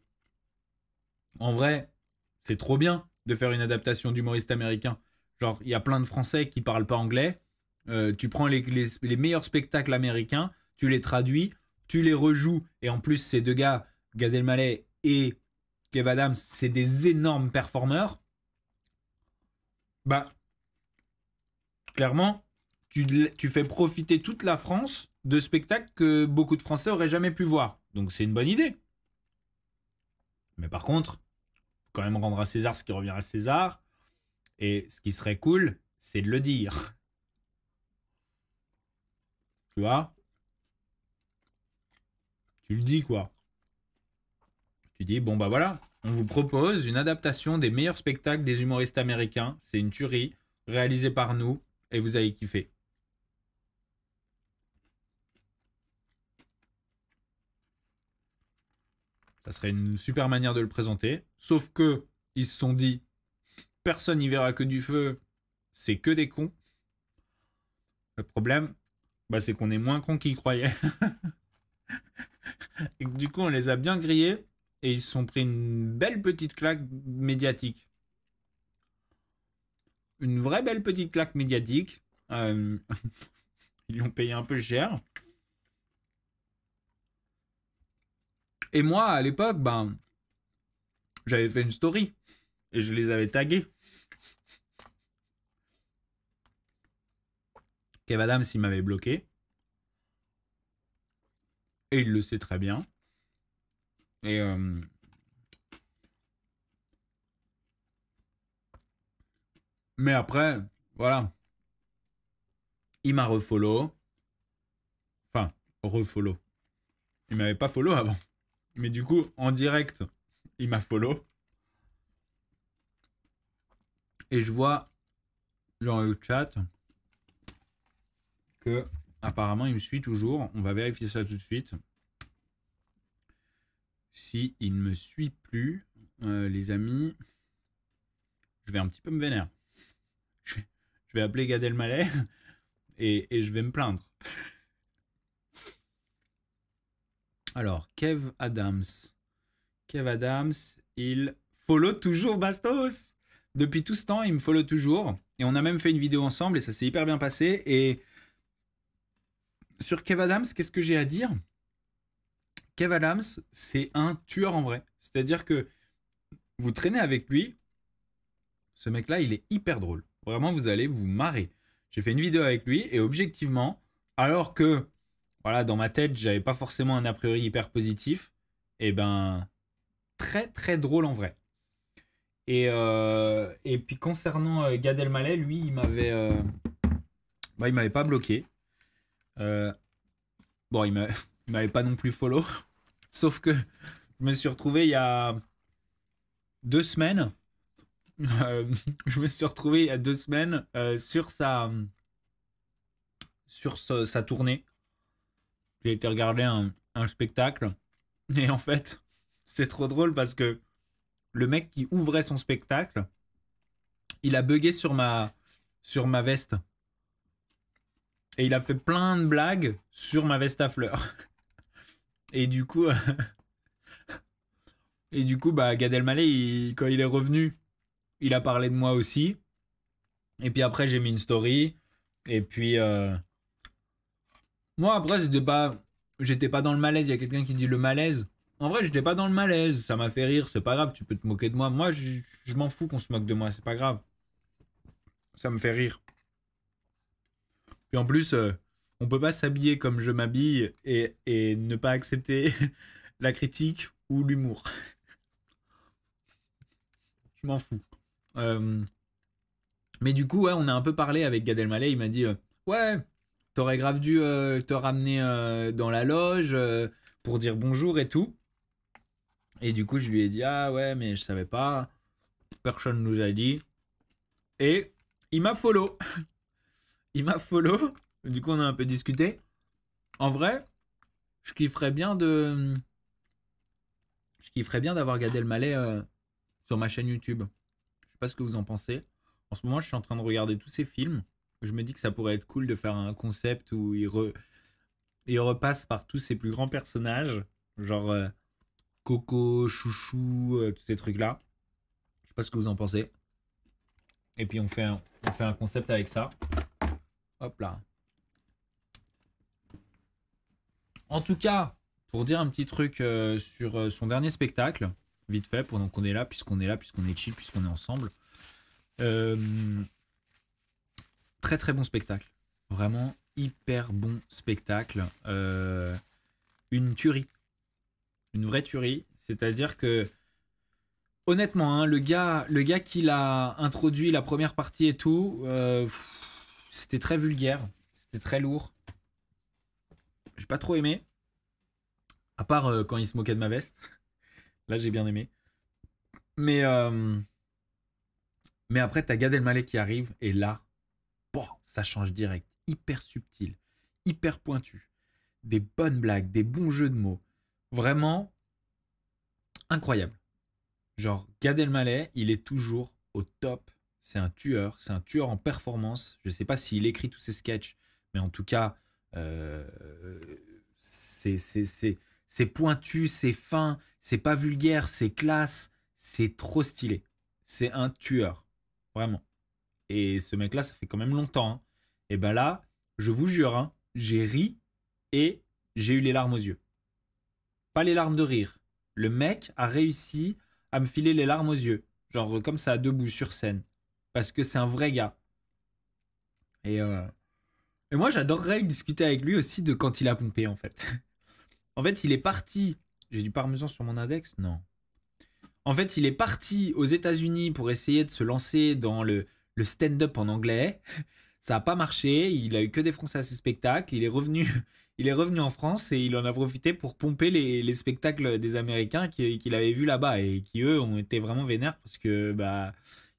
en vrai, c'est trop bien de faire une adaptation d'humoriste américain. Genre, il y a plein de Français qui parlent pas anglais. Tu prends les meilleurs spectacles américains, tu les traduis, tu les rejoues. Et en plus, ces deux gars, Gad Elmaleh et Kev Adams, c'est des énormes performeurs. Bah, clairement, tu fais profiter toute la France de spectacles que beaucoup de Français auraient jamais pu voir. Donc c'est une bonne idée. Mais par contre, faut quand même rendre à César ce qui revient à César. Et ce qui serait cool, c'est de le dire. Tu vois? Tu le dis quoi? Tu dis, bon bah voilà, on vous propose une adaptation des meilleurs spectacles des humoristes américains. C'est une tuerie, réalisée par nous, et vous allez kiffer. Ça serait une super manière de le présenter. Sauf que, ils se sont dit, personne n'y verra que du feu, c'est que des cons. Le problème, bah, c'est qu'on est moins cons qu'ils croyaient. Et que, du coup, on les a bien grillés et ils se sont pris une belle petite claque médiatique. Une vraie belle petite claque médiatique. Ils l'ont payé un peu cher. Et moi, à l'époque, ben, j'avais fait une story et je les avais tagués. Kev Adams, il m'avait bloqué. Et il le sait très bien. Et mais après, voilà. Il m'a refollow. Enfin, refollow. Il m'avait pas follow avant. Mais du coup, en direct, il m'a follow. Et je vois dans le chat que apparemment il me suit toujours. On va vérifier ça tout de suite. Si il ne me suit plus, les amis, je vais un petit peu me vénère. Je vais appeler Gad Elmaleh et je vais me plaindre. Alors, Kev Adams. Kev Adams, il follow toujours Bastos. Depuis tout ce temps, il me follow toujours. Et on a même fait une vidéo ensemble et ça s'est hyper bien passé. Et sur Kev Adams, qu'est-ce que j'ai à dire? Kev Adams, c'est un tueur en vrai. C'est-à-dire que vous traînez avec lui, ce mec-là, il est hyper drôle. Vraiment, vous allez vous marrer. J'ai fait une vidéo avec lui et objectivement, alors que, voilà, dans ma tête, j'avais pas forcément un a priori hyper positif, et ben, très très drôle en vrai. Et puis concernant Gad Elmaleh, lui, il m'avait pas bloqué. Bon, il m'avait pas non plus follow. Sauf que je me suis retrouvé il y a 2 semaines. Je me suis retrouvé il y a 2 semaines sur sa tournée. J'ai été regarder un spectacle. Et en fait, c'est trop drôle parce que le mec qui ouvrait son spectacle, il a bugué sur ma veste. Et il a fait plein de blagues sur ma veste à fleurs. Et du coup, bah, Gad Elmaleh, quand il est revenu, il a parlé de moi aussi. Et puis après, j'ai mis une story. Et puis, moi, après, j'étais pas dans le malaise. Il y a quelqu'un qui dit le malaise. En vrai, j'étais pas dans le malaise. Ça m'a fait rire. C'est pas grave. Tu peux te moquer de moi. Moi, je m'en fous qu'on se moque de moi. C'est pas grave. Ça me fait rire. Puis en plus, on peut pas s'habiller comme je m'habille et ne pas accepter la critique ou l'humour. Je m'en fous. Mais du coup, ouais, on a un peu parlé avec Gad Elmaleh. Il m'a dit ouais, t'aurais grave dû te ramener dans la loge pour dire bonjour et tout. Et du coup, je lui ai dit ah ouais, mais je savais pas. Personne nous a dit. Et il m'a follow. Il m'a follow. Du coup, on a un peu discuté. En vrai, je kifferais bien d'avoir Gad Elmaleh sur ma chaîne YouTube. Je sais pas ce que vous en pensez. En ce moment, je suis en train de regarder tous ces films. Je me dis que ça pourrait être cool de faire un concept où il repasse par tous ses plus grands personnages. Genre Coco, Chouchou, tous ces trucs-là. Je sais pas ce que vous en pensez. Et puis on fait un concept avec ça. Hop là. En tout cas, pour dire un petit truc sur son dernier spectacle, vite fait, pendant qu'on est là, puisqu'on est chill, puisqu'on est ensemble. Très très bon spectacle. Vraiment hyper bon spectacle. Une tuerie. Une vraie tuerie. C'est-à-dire que, honnêtement, hein, le gars qui l'a introduit, la première partie et tout, c'était très vulgaire. C'était très lourd. J'ai pas trop aimé. À part quand il se moquait de ma veste. Là, j'ai bien aimé. Mais après, t'as Gad Elmaleh qui arrive. Et là, bon, ça change direct. Hyper subtil. Hyper pointu. Des bonnes blagues. Des bons jeux de mots. Vraiment incroyable. Genre, Gad Elmaleh, il est toujours au top. C'est un tueur. C'est un tueur en performance. Je sais pas s'il écrit tous ses sketchs. Mais en tout cas... c'est pointu, c'est fin, c'est pas vulgaire, c'est classe, c'est trop stylé. C'est un tueur, vraiment. Et ce mec-là, ça fait quand même longtemps. Hein. Et ben là, je vous jure, hein, j'ai ri et j'ai eu les larmes aux yeux. Pas les larmes de rire. Le mec a réussi à me filer les larmes aux yeux. Genre comme ça, debout sur scène. Parce que c'est un vrai gars. Et moi, j'adorerais discuter avec lui aussi de quand il a pompé, en fait. En fait, il est parti... J'ai du parmesan sur mon index? Non. En fait, il est parti aux États-Unis pour essayer de se lancer dans le stand-up en anglais. Ça n'a pas marché. Il a eu que des Français à ses spectacles. Il est revenu en France et il en a profité pour pomper les spectacles des Américains qu'il avait vus là-bas et qui, eux, ont été vraiment vénères parce que... bah,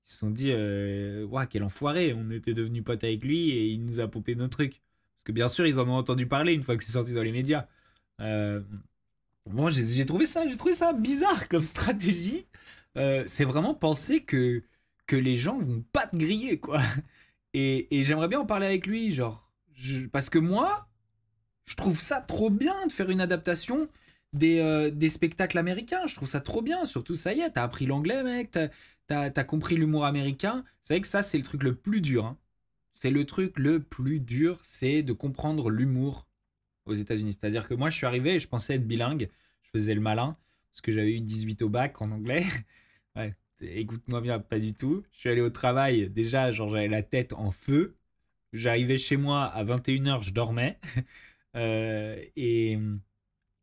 ils se sont dit ouah, quel enfoiré, on était devenus potes avec lui et il nous a popé nos trucs. Parce que bien sûr, ils en ont entendu parler une fois que c'est sorti dans les médias. Bon, j'ai trouvé ça bizarre comme stratégie. C'est vraiment penser que les gens vont pas te griller, quoi. Et j'aimerais bien en parler avec lui, genre. Parce que moi, je trouve ça trop bien de faire une adaptation des spectacles américains. Je trouve ça trop bien. Surtout, ça y est, t'as appris l'anglais, mec. T'as compris l'humour américain. C'est vrai que ça, c'est le truc le plus dur. Hein. C'est le truc le plus dur, c'est de comprendre l'humour aux États-Unis. C'est-à-dire que moi, je suis arrivé et je pensais être bilingue. Je faisais le malin parce que j'avais eu 18 au bac en anglais. Ouais, écoute-moi bien, pas du tout. Je suis allé au travail. Déjà, genre, j'avais la tête en feu. J'arrivais chez moi à 21h, je dormais. Et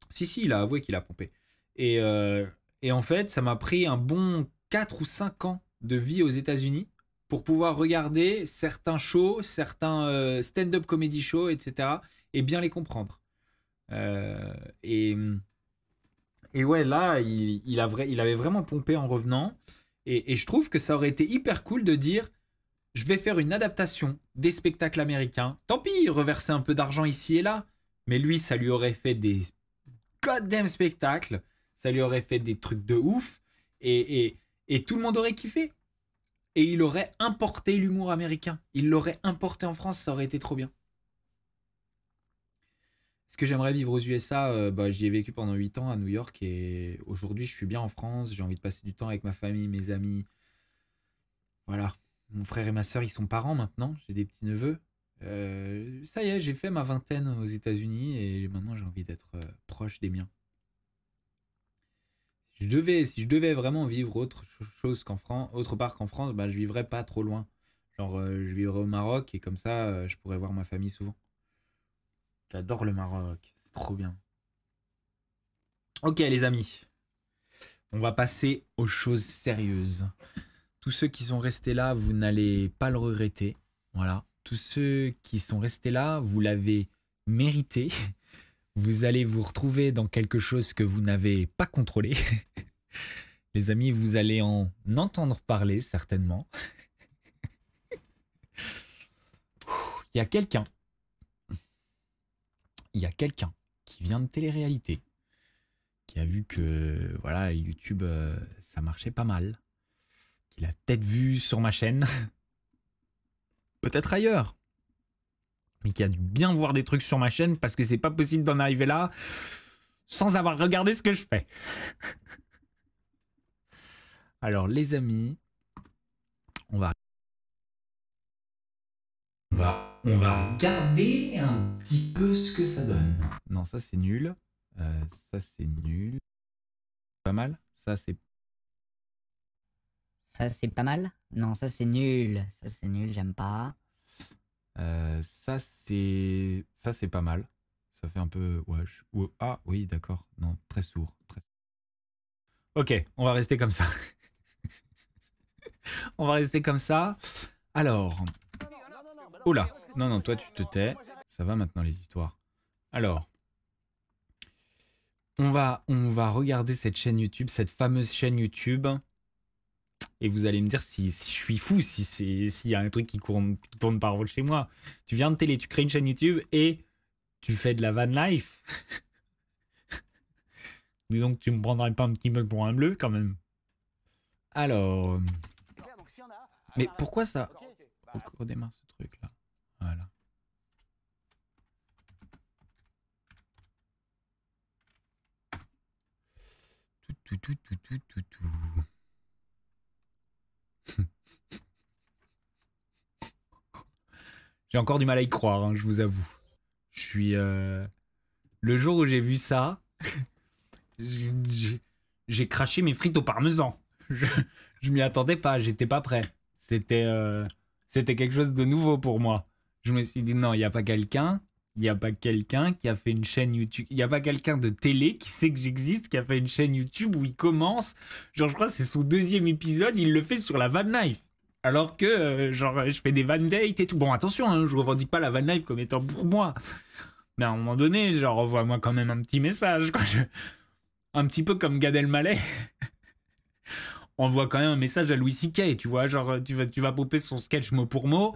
si, il a avoué qu'il a pompé. Et en fait, ça m'a pris un bon 4 ou 5 ans de vie aux États-Unis pour pouvoir regarder certains shows, certains stand-up comedy shows, etc. et bien les comprendre. Et ouais, là, il avait vraiment pompé en revenant. Et je trouve que ça aurait été hyper cool de dire je vais faire une adaptation des spectacles américains. Tant pis, reverser un peu d'argent ici et là. Mais lui, ça lui aurait fait des goddamn spectacles. Ça lui aurait fait des trucs de ouf. Et tout le monde aurait kiffé. Et il aurait importé l'humour américain. Il l'aurait importé en France, ça aurait été trop bien. Est-ce que j'aimerais vivre aux USA? J'y ai vécu pendant 8 ans à New York. Et aujourd'hui, je suis bien en France. J'ai envie de passer du temps avec ma famille, mes amis. Voilà. Mon frère et ma soeur, ils sont parents maintenant. J'ai des petits-neveux. Ça y est, j'ai fait ma vingtaine aux États-Unis et maintenant j'ai envie d'être proche des miens. Si je devais vraiment vivre autre part qu'en France, je vivrais pas trop loin. Genre, je vivrais au Maroc et comme ça, je pourrais voir ma famille souvent. J'adore le Maroc, c'est trop bien. Ok, les amis, on va passer aux choses sérieuses. Tous ceux qui sont restés là, vous n'allez pas le regretter. Voilà. Tous ceux qui sont restés là, vous l'avez mérité. Vous allez vous retrouver dans quelque chose que vous n'avez pas contrôlé. Les amis, vous allez en entendre parler, certainement. Il y a quelqu'un qui vient de télé-réalité, qui a vu que voilà, YouTube, ça marchait pas mal. Qu'il a peut-être vu sur ma chaîne. Peut-être ailleurs. Mais qui a dû bien voir des trucs sur ma chaîne parce que c'est pas possible d'en arriver là sans avoir regardé ce que je fais. Alors les amis, on va regarder un petit peu ce que ça donne. Non, ça c'est nul. Ça c'est nul. Pas mal. Ça c'est pas mal? Non, ça c'est nul. Ça c'est nul, j'aime pas. Ça c'est pas mal. Ça fait un peu... Ouais, ah oui, d'accord. Non, très sourd. Ok, on va rester comme ça. On va rester comme ça. Alors... Oh là. Non, toi tu te tais. Ça va maintenant les histoires. Alors... On va regarder cette chaîne YouTube, cette fameuse chaîne YouTube... Et vous allez me dire si je suis fou, s'il y a un truc qui tourne par rôle chez moi. Tu viens de télé, tu crées une chaîne YouTube et tu fais de la van life. Disons que tu me prendrais pas un petit peu pour un bleu quand même. Alors... Mais pourquoi ça... Faut qu'on redémarre ce truc là. Voilà. Tout. J'ai encore du mal à y croire, hein, je vous avoue. Je suis... Le jour où j'ai vu ça, j'ai craché mes frites au parmesan. Je m'y attendais pas, j'étais pas prêt. C'était quelque chose de nouveau pour moi. Je me suis dit non, il n'y a pas quelqu'un qui a fait une chaîne YouTube. Il n'y a pas quelqu'un de télé qui sait que j'existe, qui a fait une chaîne YouTube où il commence. Genre, je crois que c'est son 2e épisode, il le fait sur la van life. Alors que, je fais des van dates et tout. Bon, attention, hein, je revendique pas la van life comme étant pour moi. Mais à un moment donné, genre, envoie-moi quand même un petit message, quoi. Un petit peu comme Gad Elmaleh. Envoie quand même un message à Louis C.K., tu vois. Genre, tu vas popper son sketch mot pour mot.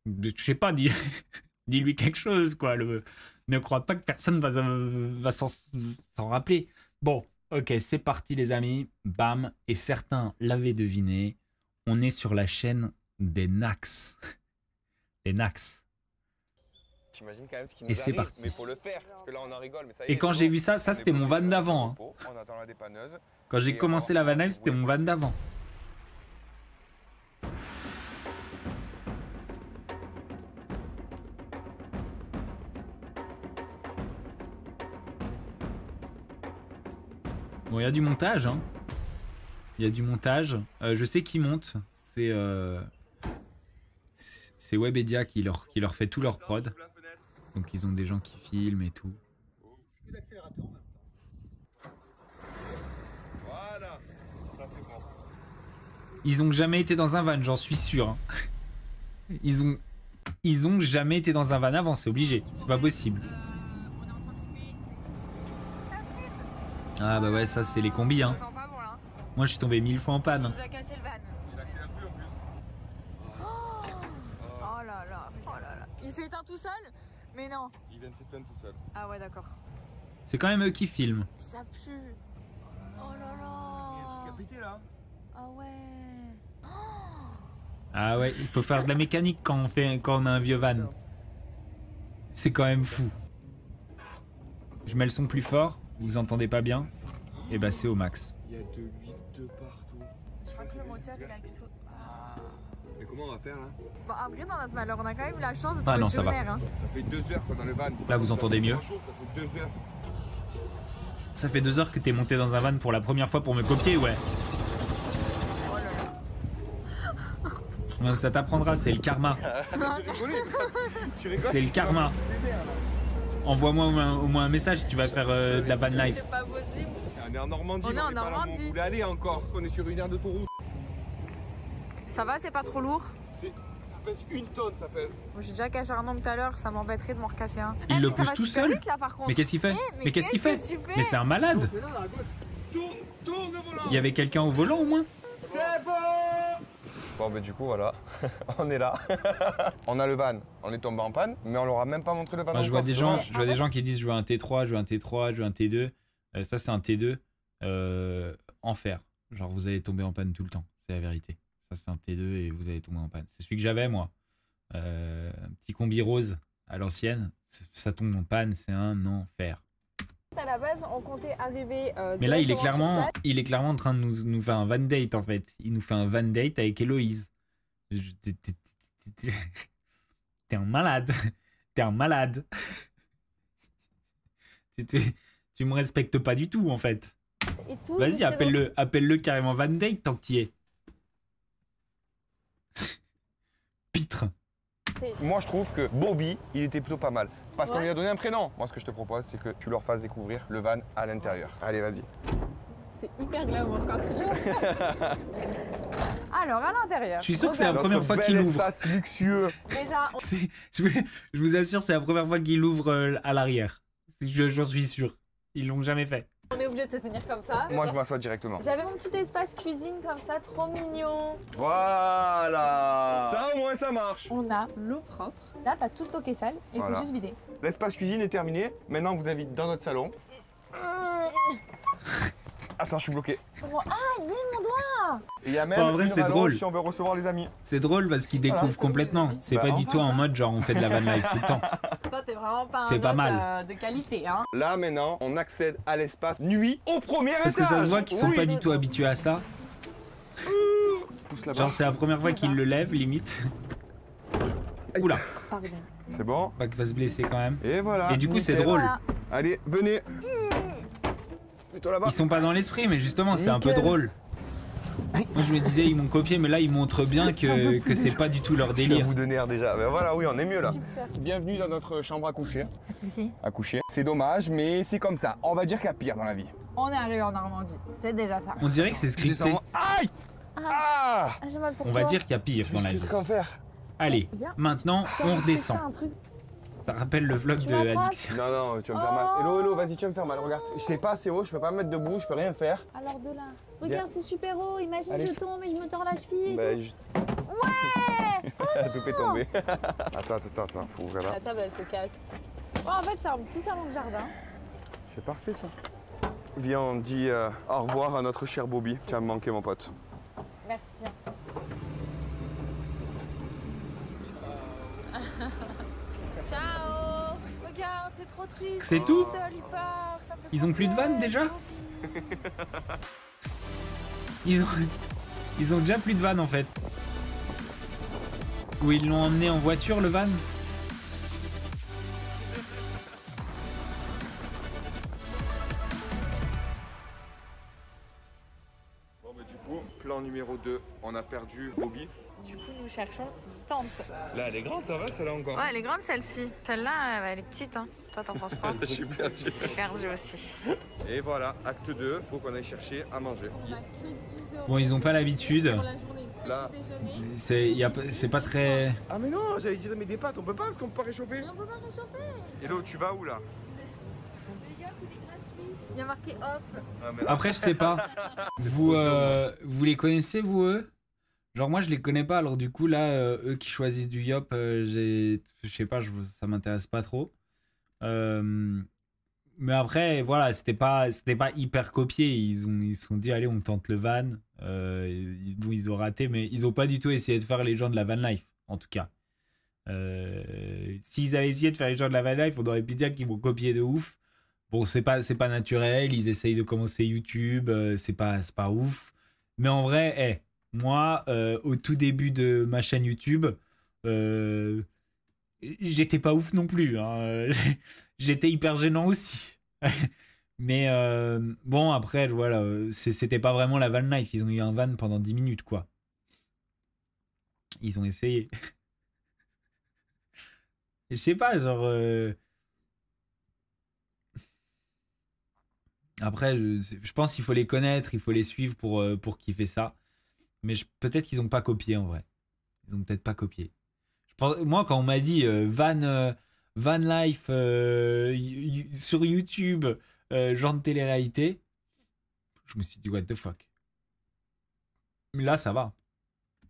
Je sais pas, dis-lui quelque chose, quoi. Ne crois pas que personne va s'en rappeler. Bon, ok, c'est parti, les amis. Bam. Et certains l'avaient deviné. On est sur la chaîne des Nax. Les Nax. t'imagines quand même ce qui Et nous c'est arrive, parti. mais faut le faire, parce que là on en rigole, mais ça y est. Et quand j'ai vu ça, ça c'était mon van d'avant. Hein. On attend la dépanneuse. Quand j'ai commencé la van life, c'était mon van d'avant. Bon, il y a du montage, hein. Il y a du montage. Je sais qui monte. C'est Webedia qui leur fait tout leur prod. Donc ils ont des gens qui filment et tout. Voilà, ça c'est bon. Ils ont jamais été dans un van, j'en suis sûr. Hein. Ils ont jamais été dans un van avant, c'est obligé. C'est pas possible. Ah bah ouais, ça c'est les combis, hein. Moi je suis tombé 1000 fois en panne. Il nous a cassé le van. Il accélère plus en plus. Oh là là, oh là là. Il s'est éteint tout seul? Mais non. Il vient de s'éteindre tout seul. Ah ouais, d'accord. C'est quand même eux qui filment. Ça pue. Oh là là. Il y a un truc qui a pété là. Ah ouais. Ah ouais, il faut faire de la mécanique quand on a un vieux van. C'est quand même fou. Je mets le son plus fort, vous entendez pas bien? Et bah c'est au max. Il y a de l'huile de partout. Je crois que le moteur il a explosé. Mais comment on va faire là? Bon, après, dans notre malheur, on a quand même eu la chance de Ah trouver non, le ça va. cellulaire, hein. Ça fait 2 heures qu'on est dans le van. Là, vous entendez mieux? Ça fait 2 heures. Ça fait 2 heures que t'es monté dans un van pour la première fois pour me copier, ouais. Oh là là. Non, ça t'apprendra, c'est le karma. Tu rigoles? C'est le karma. Envoie-moi au moins un message si tu vas faire de la van life. C'est pas possible. On est en Normandie. On est en pas là où Normandie. On voulait aller encore. On est sur 1 heure d'autoroute. Ça va, c'est pas trop lourd? Ça pèse 1 tonne, ça pèse. Bon, j'ai déjà cassé un nombre tout à l'heure, ça m'embêterait de m'en recasser un. Il Eh, le mais ça pousse va tout super seul? vite, là, par contre. Mais qu'est-ce qu'il fait? Eh, Mais qu'est-ce qu'il fait? que tu fais? Mais c'est un malade. Tourne le volant. Il y avait quelqu'un au volant au moins? C'est bon. Bon, bah du coup, voilà. On est là. On a le van. On est tombé en panne, mais on leur a même pas montré le van. Moi, je vois encore, des c'est gens, dommage. je vois des gens qui disent je veux un T3, je veux un T3, je veux un T2. Ça c'est un T2 en fer. Genre vous allez tomber en panne tout le temps, c'est la vérité. Ça c'est un T2 et vous allez tomber en panne. C'est celui que j'avais moi. Un petit combi rose à l'ancienne. Ça tombe en panne, c'est un enfer. À la base, on comptait arriver. Mais là il est directement sur clairement en train de nous faire un van date en fait. Il nous fait un van date avec Héloïse. T'es un malade. T'es un malade. Tu me respectes pas du tout en fait. Et tout, Vas-y, appelle-le carrément Van Date tant que t'y es. Pitre. Moi, je trouve que Bobby, il était plutôt pas mal. Parce qu'on lui a donné un prénom. Moi, ce que je te propose, c'est que tu leur fasses découvrir le van à l'intérieur. Allez, vas-y. C'est hyper glamour quand tu l'ouvres. Alors, à l'intérieur. Je suis sûr que c'est la Notre première fois qu'il bel ouvre. espace luxueux. Déjà, Je vous assure, c'est la première fois qu'il ouvre à l'arrière. J'en suis sûr. Ils l'ont jamais fait. on est obligé de se tenir comme ça. Moi, je m'assois directement. J'avais mon petit espace cuisine comme ça, trop mignon. Voilà. Ça, au moins, ça marche. On a l'eau propre. Là, t'as toute l'eau qui est sale et il Voilà. faut juste vider. L'espace cuisine est terminé. Maintenant, vous invite dans notre salon. Attends, je suis bloqué. Ah, il est mon doigt. Et il y a même Bon, en vrai, une c'est rallonge drôle. si on veut recevoir les amis. C'est drôle parce qu'il découvre Voilà. complètement. C'est Bah, pas du enfin, tout en ça. mode genre on fait de la van life tout le temps. Toi, t'es vraiment pas un C'est pas hôte, mal. de qualité, hein. Là, maintenant, on accède à l'espace nuit au premier étage. Parce que ça se voit qu'ils sont Oui. pas du tout habitués à ça. Pousse là-bas. Genre c'est la première fois qu'ils le lèvent limite. Oula, Pardon. C'est bon. pas qu'il va se blesser quand même. Et voilà. Et du coup c'est Nickel. drôle. Voilà. Allez, venez. Mets-toi là-bas. Ils sont pas dans l'esprit mais justement c'est un peu Nickel. drôle. Moi je me disais ils m'ont copié mais là ils montrent bien que c'est pas du tout leur Je vais délire. vous donner déjà. Ben voilà, oui, on est mieux là. Super. Bienvenue dans notre chambre à coucher. Appuyez. À coucher. C'est dommage, mais c'est comme ça. On va dire qu'il y a pire dans la vie. On est arrivé en Normandie. C'est déjà ça. On dirait que c'est Je scripté. descends. Aïe. Ah. Ah, j'ai mal pour On va toi. dire qu'il y a pire dans la vie. Qu'en faire? Allez, Viens. maintenant Tiens, on fais redescend. ça, un truc. Ça rappelle le vlog Tu de m'attrapes Addiction. Non, non, tu vas me faire mal. Hello, hello, vas-y, tu vas me faire mal. Regarde, je sais pas assez haut, je peux pas me mettre debout, je peux rien faire. Alors de là. Regarde, c'est super haut. Imagine Allez. je tombe et je me tords la cheville. et Bah, tout. Ouais. Ça tout fait tomber. Attends, faut ouvrir là. La table, elle se casse. Oh, en fait, c'est un petit salon de jardin. C'est parfait ça. Viens, on dit au revoir à notre cher Bobby. Tu vas me manquer, mon pote. Merci. Ciao. regarde, c'est trop triste. C'est tout? Seul, il part, ça me fait Ils trop ont plus de vannes, peur, déjà? Bobby. Ils ont déjà plus de van en fait. Ou ils l'ont emmené en voiture le van? Bon bah du coup, plan numéro 2, on a perdu Bobby. Du coup, nous cherchons une tente. Là elle est grande, ça va celle-là encore? Ouais, elle est grande celle-ci. Celle-là, elle est petite. Hein. Toi, t'en penses quoi? Je suis perdu. Perdu aussi. Et voilà, acte 2, faut qu'on aille chercher à manger. On a que 10 € Bon, ils ont pas l'habitude. pour la journée. Là. Petit déjeuner. C'est pas très... Ah mais non, j'allais dire mais des pâtes, on peut pas parce qu'on peut pas réchauffer. Mais on peut pas réchauffer. Hello, tu vas où là? Le yop, il est gratuit. Il y a marqué off. Ah, mais là- Après, je sais pas. Vous les connaissez, vous, eux? Genre, moi, je les connais pas. Alors, du coup, là, eux qui choisissent du Yop, je sais pas, ça m'intéresse pas trop. Mais après, voilà, c'était pas hyper copié. Ils se sont dit, allez, on tente le van. Ils ont raté, mais ils ont pas du tout essayé de faire les gens de la van life, en tout cas. S'ils avaient essayé de faire les gens de la van life, on aurait pu dire qu'ils vont copier de ouf. Bon, c'est pas naturel. Ils essayent de commencer YouTube. C'est pas ouf. Mais en vrai, moi, au tout début de ma chaîne YouTube, j'étais pas ouf non plus. Hein. J'étais hyper gênant aussi. Mais bon, après, voilà, c'était pas vraiment la van life. Ils ont eu un van pendant 10 minutes, quoi. Ils ont essayé. Je sais pas, genre... Après, je pense qu'il faut les connaître, il faut les suivre pour kiffer ça. Mais peut-être qu'ils n'ont pas copié en vrai. Ils n'ont peut-être pas copié. Moi, quand on m'a dit van life sur YouTube, genre de télé-réalité, je me suis dit what the fuck. Mais là, ça va.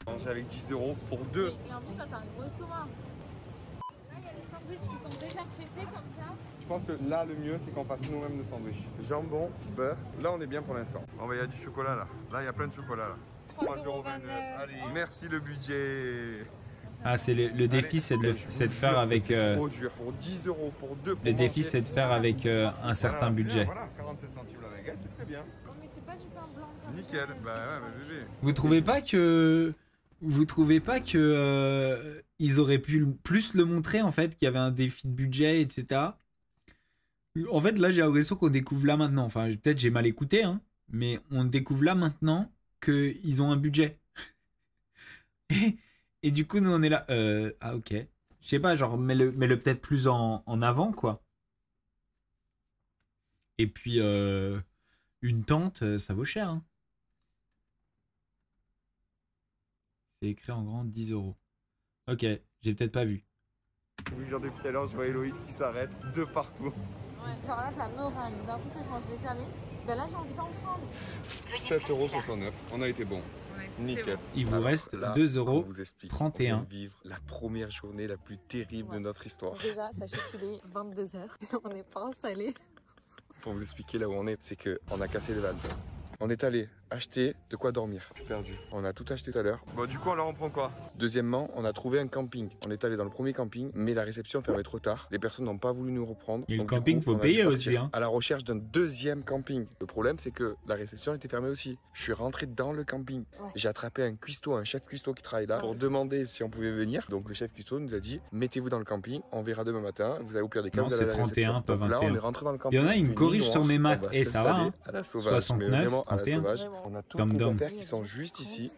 Manger avec 10 € pour 2. Et en plus, ça, t'as un gros estomac. Là, il y a les sandwichs qui sont déjà traités comme ça. Je pense que là, le mieux, c'est qu'on fasse nous-mêmes le sandwich. Jambon, beurre. Là, on est bien pour l'instant. Bon, bah, il y a du chocolat là. Là, il y a plein de chocolat là. 3,29 €. Allez, merci le budget. Ah, c'est le défi, c'est de faire avec... C'est trop dur. Pour 10 € pour 2. Le défi, c'est de faire avec un certain budget. Voilà, 47 centimes la baguette, c'est très bien. Oh, mais c'est pas du pain blanc. comme Nickel. ça. Bah ouais, bah bébé. Vous trouvez pas que ils auraient pu plus le montrer en fait, qu'il y avait un défi de budget, etc. En fait, là, j'ai l'impression qu'on découvre là maintenant. Enfin, peut-être j'ai mal écouté, hein, mais on découvre là maintenant qu'ils ont un budget. Et du coup, nous, on est là. Ah, ok. Je sais pas, genre, mets-le peut-être plus en avant, quoi. Et puis, une tente, ça vaut cher, hein. C'est écrit en grand 10 €. Ok, j'ai peut-être pas vu. Oui, genre depuis tout à l'heure, je vois Héloïse qui s'arrête de partout. Ouais. Genre là, de la meringue, d'un truc que je mangerai jamais. Ben là, j'ai envie d'en prendre. 7,69 €. On a été bon. Ouais, Nickel. Il vous Alors, reste là, 2 on €. vous explique. 31. On vient de vivre la première journée la plus terrible de notre histoire. Déjà, sachez qu'il est 22 h. On n'est pas installé. Pour vous expliquer là où on est, c'est qu'on a cassé le van. On est allé acheter de quoi dormir. Je suis perdu. On a tout acheté tout à l'heure. Bon, du coup, alors on prend quoi? Deuxièmement, on a trouvé un camping. On est allé dans le premier camping, mais la réception fermait trop tard. Les personnes n'ont pas voulu nous reprendre. Et le Donc, du camping, coup, faut on a payer dû aussi, partir hein. à la recherche d'un deuxième camping. Le problème, c'est que la réception était fermée aussi. Je suis rentré dans le camping. Ouais. J'ai attrapé un cuistot, un chef cuistot qui travaille là, pour demander si on pouvait venir. Donc le chef cuistot nous a dit, mettez-vous dans le camping, on verra demain matin. Vous allez au pire des cas, Non, vous allez c'est à la 31, réception. pas Donc là, 21. on est rentré dans le Il camping. y en a, ils me Une corrigent nuit sur mes noire. maths, On va et ça va, s'installer hein. à la sauvage, 69, mais vraiment à la 31. sauvage. Vraiment. On a tous Dom les dom. compteurs qui sont juste ici.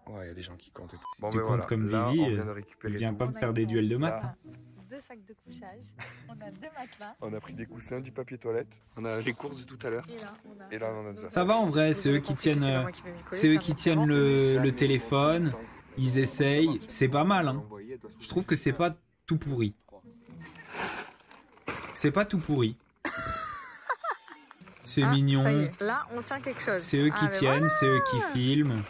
Ouais, il y a des gens qui comptent et tout. Si tu comptes comme là, Vivi, on vient de récupérer viens tout. pas me faire des duels de maths. Là. hein. 2 sacs de couchage. On a 2 matelas. On a pris des coussins, du papier toilette. On a les courses de tout à l'heure. Et là, on a. Et là, on a ça. Ça va en vrai, c'est eux qui tiennent, le téléphone. Ils essayent, c'est pas mal, hein. Je trouve que c'est pas tout pourri. C'est pas tout pourri. C'est Ah, ça y mignon. est. Là, on tient quelque chose. C'est eux qui Ah, mais tiennent, c'est eux qui filment.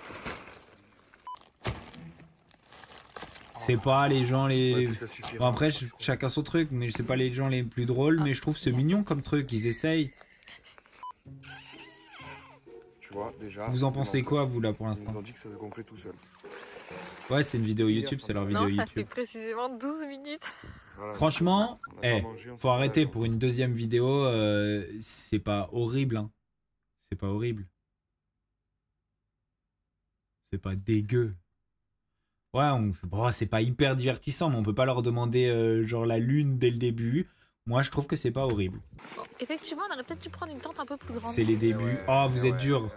C'est pas les gens les... Ouais, ça suffira. Bon, après, chacun son truc, mais c'est pas les gens les plus drôles, mais je trouve c'est mignon comme truc, ils essayent. Tu vois, déjà. Vous en pensez quoi, vous, là, pour Ils l'instant? nous ont dit que ça se gonflait tout seul. Ouais, c'est une vidéo YouTube, c'est leur vidéo Non, ça fait YouTube. précisément 12 minutes. Voilà. Franchement, On a pas mangé, on faut fait arrêter pas, pour une deuxième vidéo. C'est pas horrible, hein. C'est pas horrible. C'est pas dégueu. Ouais, bon, c'est pas hyper divertissant, mais on peut pas leur demander genre la lune dès le début. Moi, je trouve que c'est pas horrible. Bon, effectivement, on aurait peut-être dû prendre une tente un peu plus grande. C'est les débuts. Oh, vous êtes dur.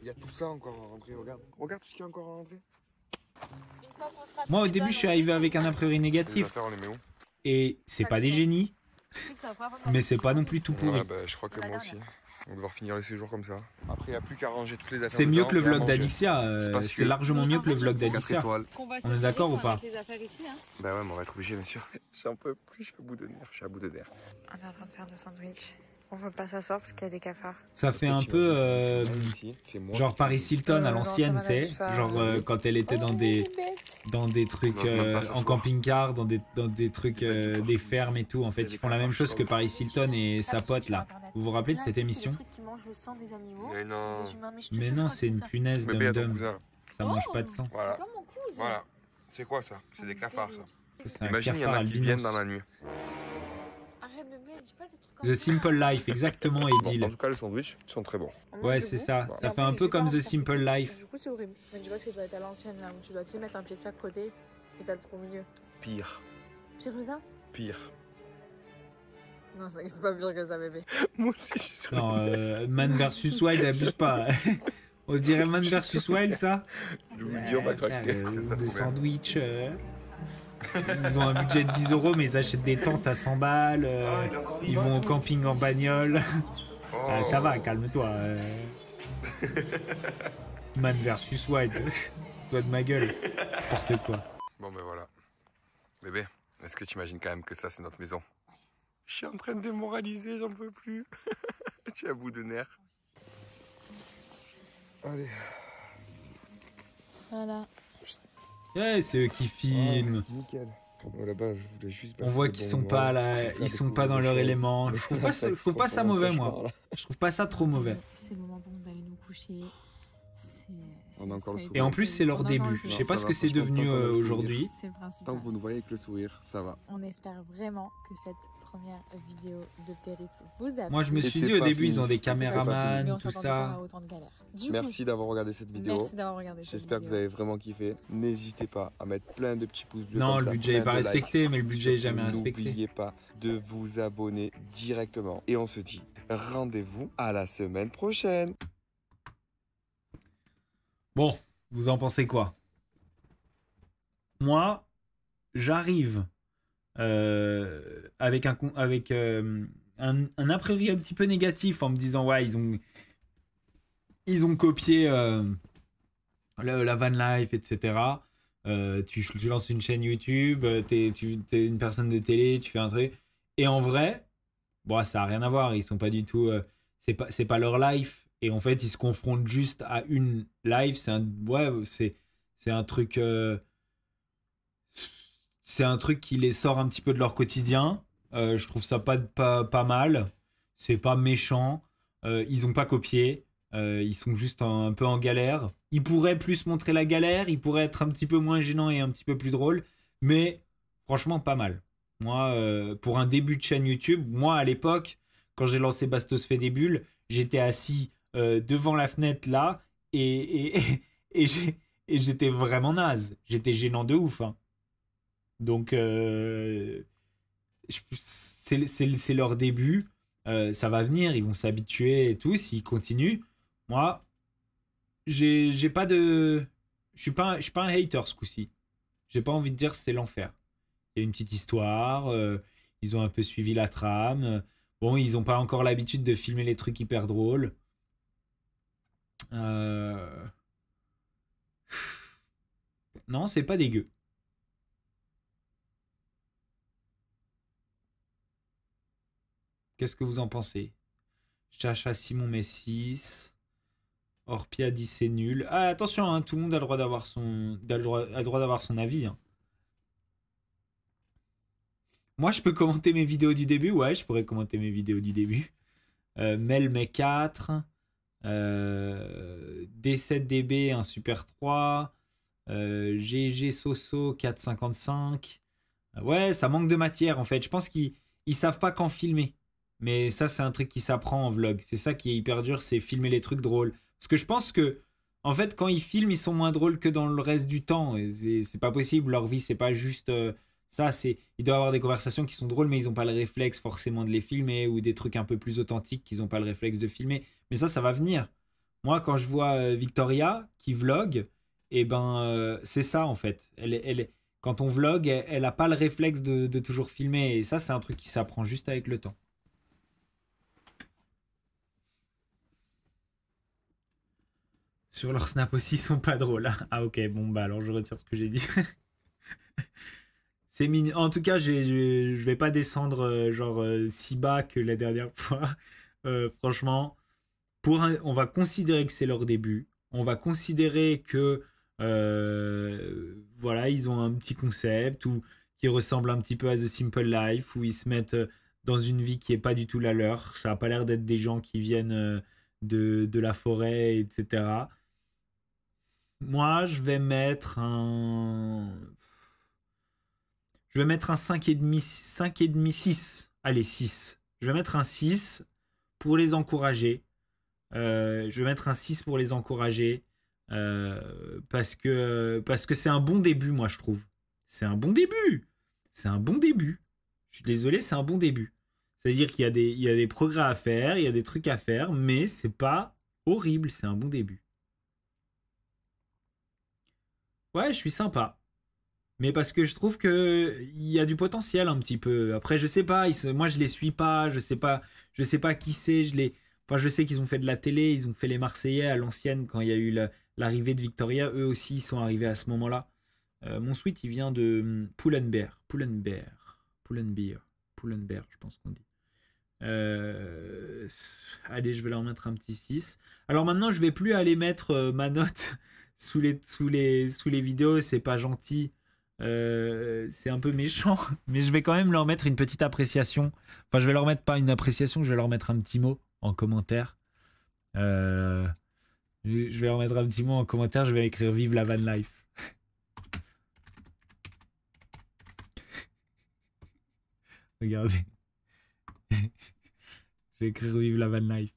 Il y a tout ça encore à rentrer, regarde. Regarde tout ce qu'il y a encore à rentrer. Une fois qu'on sera Moi, au tous début, les je suis deux arrivé dans avec un a priori Les négatif. affaires, on les met où? Et c'est pas des génies, c'est la première fois qu'on mais va c'est pas non plus tout pourri. Ouais, bah, je crois que La moi aussi. dernière. On va devoir finir le séjour comme ça. Après, il n'y a plus qu'à ranger toutes les affaires. C'est mieux dedans que le et à vlog manger. d'Adixia. Spacieux. C'est largement mieux que le vlog 4 d'Adixia. étoiles. qu'on va On est s'installer, d'accord ou qu'on pas? va mettre les affaires ici, hein. Bah ouais, mais on va être obligé, bien sûr. J'en peux plus, je suis à bout de nerfs. Je suis à bout de nerfs. On est en train de faire nos sandwichs. On veut pas s'asseoir parce qu'il y a des cafards. Ça fait un peu Ici, c'est moi genre qui Paris cuisine. Hilton à non, l'ancienne, ça tu sais. m'arrive pas. Genre quand elle était dans des trucs Non, je m'aime pas ce en soir. camping-car, dans des trucs, des fermes et tout. En fait, Il y a ils des font la même cafards, chose je que crois. Paris Hilton et sa pote là. Vous vous rappelez de cette émission? C'est des trucs qui mangent le sang des animaux. Mais non. des humains, mais je te Mais jure, non, je c'est crois une que c'est punaise Mais à ton dum-dum. cousin. Ça mange pas de sang. ça. Voilà. C'est pas mon cousin. Voilà. C'est quoi ça? C'est des cafards, ça. Ça, c'est un Imagine, il y en cafard a qui viennent albinos. dans la nuit. Arrête bébé, dis pas des trucs comme The ça. Simple Life, exactement, Bon, Edil. en tout cas, les sandwichs sont très bons. On mange Ouais, debout. c'est ça. Bah, Ça Et fait après, un je peu sais comme pas The en faire. Simple Life. Du coup, c'est horrible. Mais tu vois que ça doit être à l'ancienne là où tu dois tu sais, mettre un pied de chaque côté et t'as le trou au milieu. Pire. Pire que ça? Pire. Non, c'est pas pire que ça, bébé. Moi aussi, je suis sur Non, Man vs Wild, abuse pas. On dirait Man vs Wild, ça? Je vous le dis, on va craquer. Des sandwichs. Ils ont un budget de 10 euros, mais ils achètent des tentes à 100 balles. Ils vont au camping en bagnole. Ah, ça va, calme-toi. Man vs Wild. Toi de ma gueule. N'importe quoi. Bon, ben voilà. Bébé, est-ce que tu imagines quand même que ça, c'est notre maison? Je suis en train de démoraliser, j'en peux plus. Tu es à bout de nerfs. Allez. Voilà. Ouais, c'est eux qui filment. Nickel. Bon, là-bas, je voulais juste On voit qu'ils sont pas là, ils sont pas dans leur élément. Je trouve pas ça mauvais, moi. Je trouve pas ça trop mauvais. C'est le moment pour nous d'aller nous coucher. On a encore le sourire. Et en plus, c'est leur début. Je sais pas ce que c'est devenu aujourd'hui. C'est le principal. Tant que vous nous voyez avec le sourire, ça va. On espère vraiment que cette première vidéo de périple vous a plu. Moi, je me Et suis c'est dit au pas début, fini. ils ont des C'est pas Mais caméramans, on tout s'attendait pas à ça. autant de galères. Du Merci d'avoir regardé cette coup, vidéo. merci d'avoir regardé cette J'espère que vous vidéo. avez vraiment kiffé. N'hésitez pas à mettre plein de petits pouces bleus. Non, comme le ça, budget est plein pas de likes. respecté, mais le budget est jamais Surtout, respecté. N'oubliez pas de vous abonner directement. Et on se dit rendez-vous à la semaine prochaine. Bon, vous en pensez quoi? Moi, j'arrive avec un a priori un petit peu négatif en me disant ouais, ils ont copié la van life, etc. Tu lances une chaîne YouTube, t'es une personne de télé, tu fais un truc. Et en vrai, bon, ça a rien à voir. Ils sont pas du tout. C'est pas leur life. Et en fait, ils se confrontent juste à une life. C'est un truc. C'est un truc qui les sort un petit peu de leur quotidien. Je trouve ça pas mal. C'est pas méchant. Ils ont pas copié. Ils sont juste un peu en galère. Ils pourraient plus montrer la galère. Ils pourraient être un petit peu moins gênants et un petit peu plus drôles. Mais franchement, pas mal. Moi, pour un début de chaîne YouTube, moi à l'époque, quand j'ai lancé Bastos fait des bulles, j'étais assis devant la fenêtre là et j'étais vraiment naze. J'étais gênant de ouf. Hein. Donc, c'est leur début. Ça va venir, ils vont s'habituer et tout s'ils continuent. Moi, j'ai pas de. Je suis pas un hater ce coup-ci. J'ai pas envie de dire c'est l'enfer. Il y a une petite histoire, ils ont un peu suivi la trame. Bon, ils ont pas encore l'habitude de filmer les trucs hyper drôles. Non, c'est pas dégueu. Qu'est-ce que vous en pensez? Chacha Simon met 6. Orpia dit c'est nul. Ah, attention, hein, tout le monde a le droit d'avoir son, son avis. Hein. Moi, je peux commenter mes vidéos du début. Ouais, je pourrais commenter mes vidéos du début. Mel met 4. D7DB, un super 3. GG Soso 4,55. Ouais, ça manque de matière en fait. Je pense qu'ils savent pas quand filmer. Mais ça, c'est un truc qui s'apprend en vlog. C'est ça qui est hyper dur, c'est filmer les trucs drôles. Parce que je pense que, en fait, quand ils filment, ils sont moins drôles que dans le reste du temps. Et c'est pas possible. Leur vie, c'est pas juste ça. Ils doivent avoir des conversations qui sont drôles, mais ils ont pas le réflexe forcément de les filmer. Ou des trucs un peu plus authentiques qu'ils ont pas le réflexe de filmer. Mais ça va venir. Moi, quand je vois Victoria qui vlog, et ben, c'est ça en fait. Quand on vlog, elle a pas le réflexe de toujours filmer. Et ça, c'est un truc qui s'apprend juste avec le temps. Sur leur snap aussi, ils sont pas drôles. Ah ok, bon bah alors je retire ce que j'ai dit. C'est mignon. En tout cas, je vais pas descendre si bas que la dernière fois. Franchement, on va considérer que c'est leur début. On va considérer que voilà, ils ont un petit concept ou qui ressemble un petit peu à The Simple Life, où ils se mettent dans une vie qui est pas du tout la leur. Ça a pas l'air d'être des gens qui viennent de la forêt, etc. Moi, je vais mettre un 5,5, 6. Allez, 6. Je vais mettre un 6 pour les encourager. Je vais mettre un 6 pour les encourager. Parce que c'est un bon début, moi, je trouve. C'est un bon début. C'est un bon début. Je suis désolé, c'est un bon début. C'est-à-dire qu'il y a des progrès à faire, il y a des trucs à faire, mais c'est pas horrible, c'est un bon début. Ouais, je suis sympa. Mais parce que je trouve qu'il y a du potentiel un petit peu. Après, je sais pas, moi je les suis pas, je sais pas qui c'est. Enfin, je sais qu'ils ont fait de la télé, ils ont fait les Marseillais à l'ancienne quand il y a eu l'arrivée de Victoria. Eux aussi, ils sont arrivés à ce moment-là. Mon sweat, il vient de Pull&Bear, je pense qu'on dit. Allez, je vais leur mettre un petit 6. Alors maintenant, je vais plus aller mettre ma note sous les vidéos, c'est pas gentil. C'est un peu méchant, mais je vais quand même leur mettre une petite appréciation. Enfin, je vais leur mettre pas une appréciation, je vais leur mettre un petit mot en commentaire. Je vais leur mettre un petit mot en commentaire, je vais écrire Vive la van life. Regardez. Je vais écrire Vive la van life.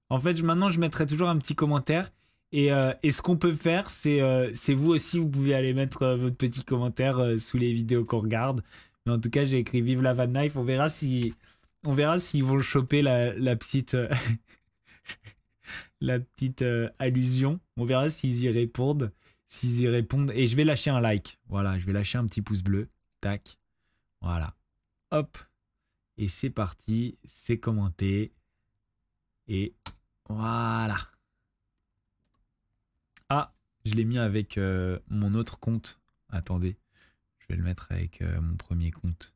En fait, maintenant, je mettrai toujours un petit commentaire. Et ce qu'on peut faire, c'est vous aussi, vous pouvez aller mettre votre petit commentaire sous les vidéos qu'on regarde. Mais en tout cas, j'ai écrit Vive la van life. On verra s'ils vont choper la petite, allusion. On verra s'ils y répondent. Et je vais lâcher un like. Voilà, je vais lâcher un petit pouce bleu. Tac. Voilà. Hop. Et c'est parti. C'est commenté. Et voilà. Ah, je l'ai mis avec mon autre compte. Attendez, je vais le mettre avec mon premier compte.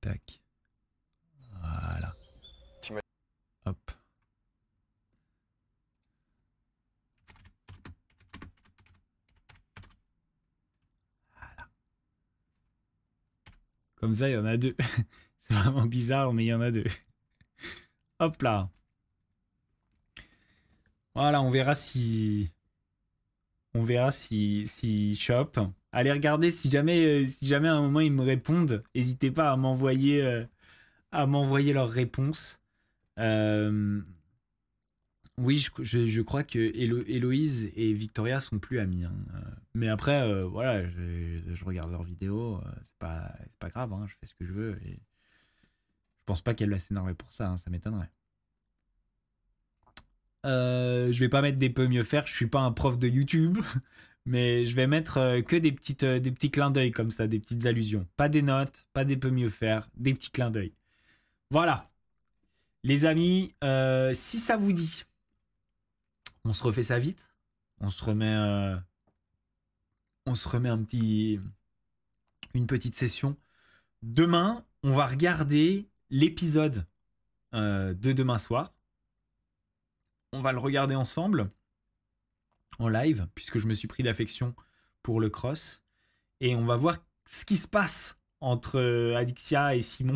Tac. Voilà. Hop. Voilà. Comme ça, il y en a deux. C'est vraiment bizarre, mais il y en a deux. Hop là. Voilà, on verra si chope. Allez regarder si jamais à un moment ils me répondent. N'hésitez pas à m'envoyer leurs réponses. Oui, je crois que Héloïse et Victoria sont plus amies. Hein. Mais après, voilà, je regarde leurs vidéos. C'est pas grave, hein, je fais ce que je veux. Et je pense pas qu'elle va s'énerver pour ça, hein, ça m'étonnerait. Je vais pas mettre des peu mieux faire, je suis pas un prof de YouTube, mais je vais mettre que des petits clins d'œil comme ça, des petites allusions. Pas des notes, pas des peu mieux faire, des petits clins d'œil. Voilà. Les amis, si ça vous dit, on se refait ça vite. On se remet une petite session. Demain, on va regarder l'épisode de demain soir. On va le regarder ensemble, en live, puisque je me suis pris d'affection pour le cross. Et on va voir ce qui se passe entre Adixia et Simon,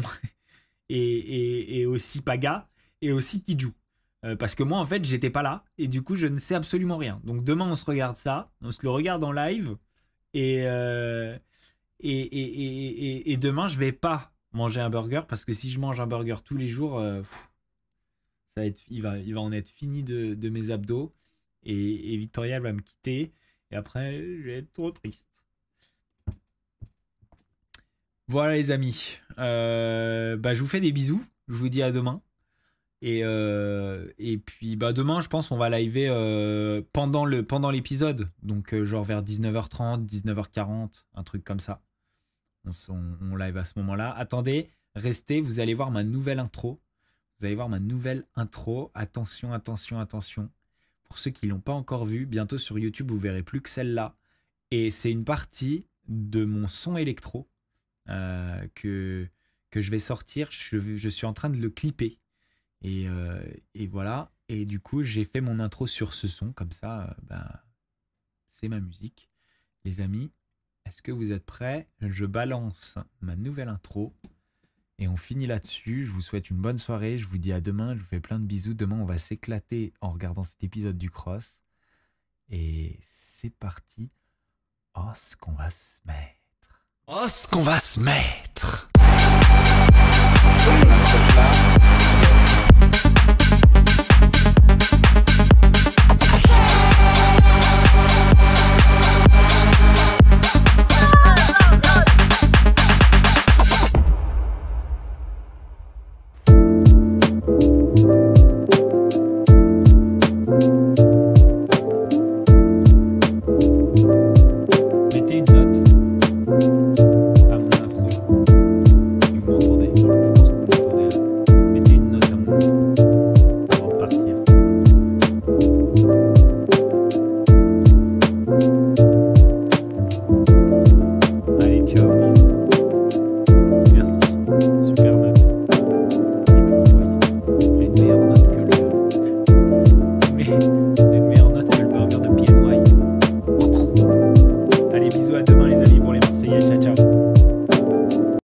et aussi Paga, et aussi Pidjou. Parce que moi, en fait, j'étais pas là. Et du coup, je ne sais absolument rien. Donc demain, on se regarde ça. On se le regarde en live. Et demain, je vais pas manger un burger. Parce que si je mange un burger tous les jours, ça va être, il va en être fini de mes abdos. Et Victoria, elle va me quitter. Et après, je vais être trop triste. Voilà les amis. Je vous fais des bisous. Je vous dis à demain. Et puis demain, je pense on va liver pendant l'épisode. Donc genre vers 19h30, 19h40, un truc comme ça. On live à ce moment-là. Attendez, restez, vous allez voir ma nouvelle intro. Vous allez voir ma nouvelle intro. Attention, attention, attention. Pour ceux qui ne l'ont pas encore vu, bientôt sur YouTube, vous verrez plus que celle-là. Et c'est une partie de mon son électro que je vais sortir. Je suis en train de le clipper. Et voilà. Et du coup, j'ai fait mon intro sur ce son. Comme ça, c'est ma musique. Les amis, est-ce que vous êtes prêts? Je balance ma nouvelle intro. Et on finit là-dessus. Je vous souhaite une bonne soirée. Je vous dis à demain. Je vous fais plein de bisous. Demain, on va s'éclater en regardant cet épisode du Cross. Et c'est parti. Oh, ce qu'on va se mettre. Oh, ce qu'on va se mettre.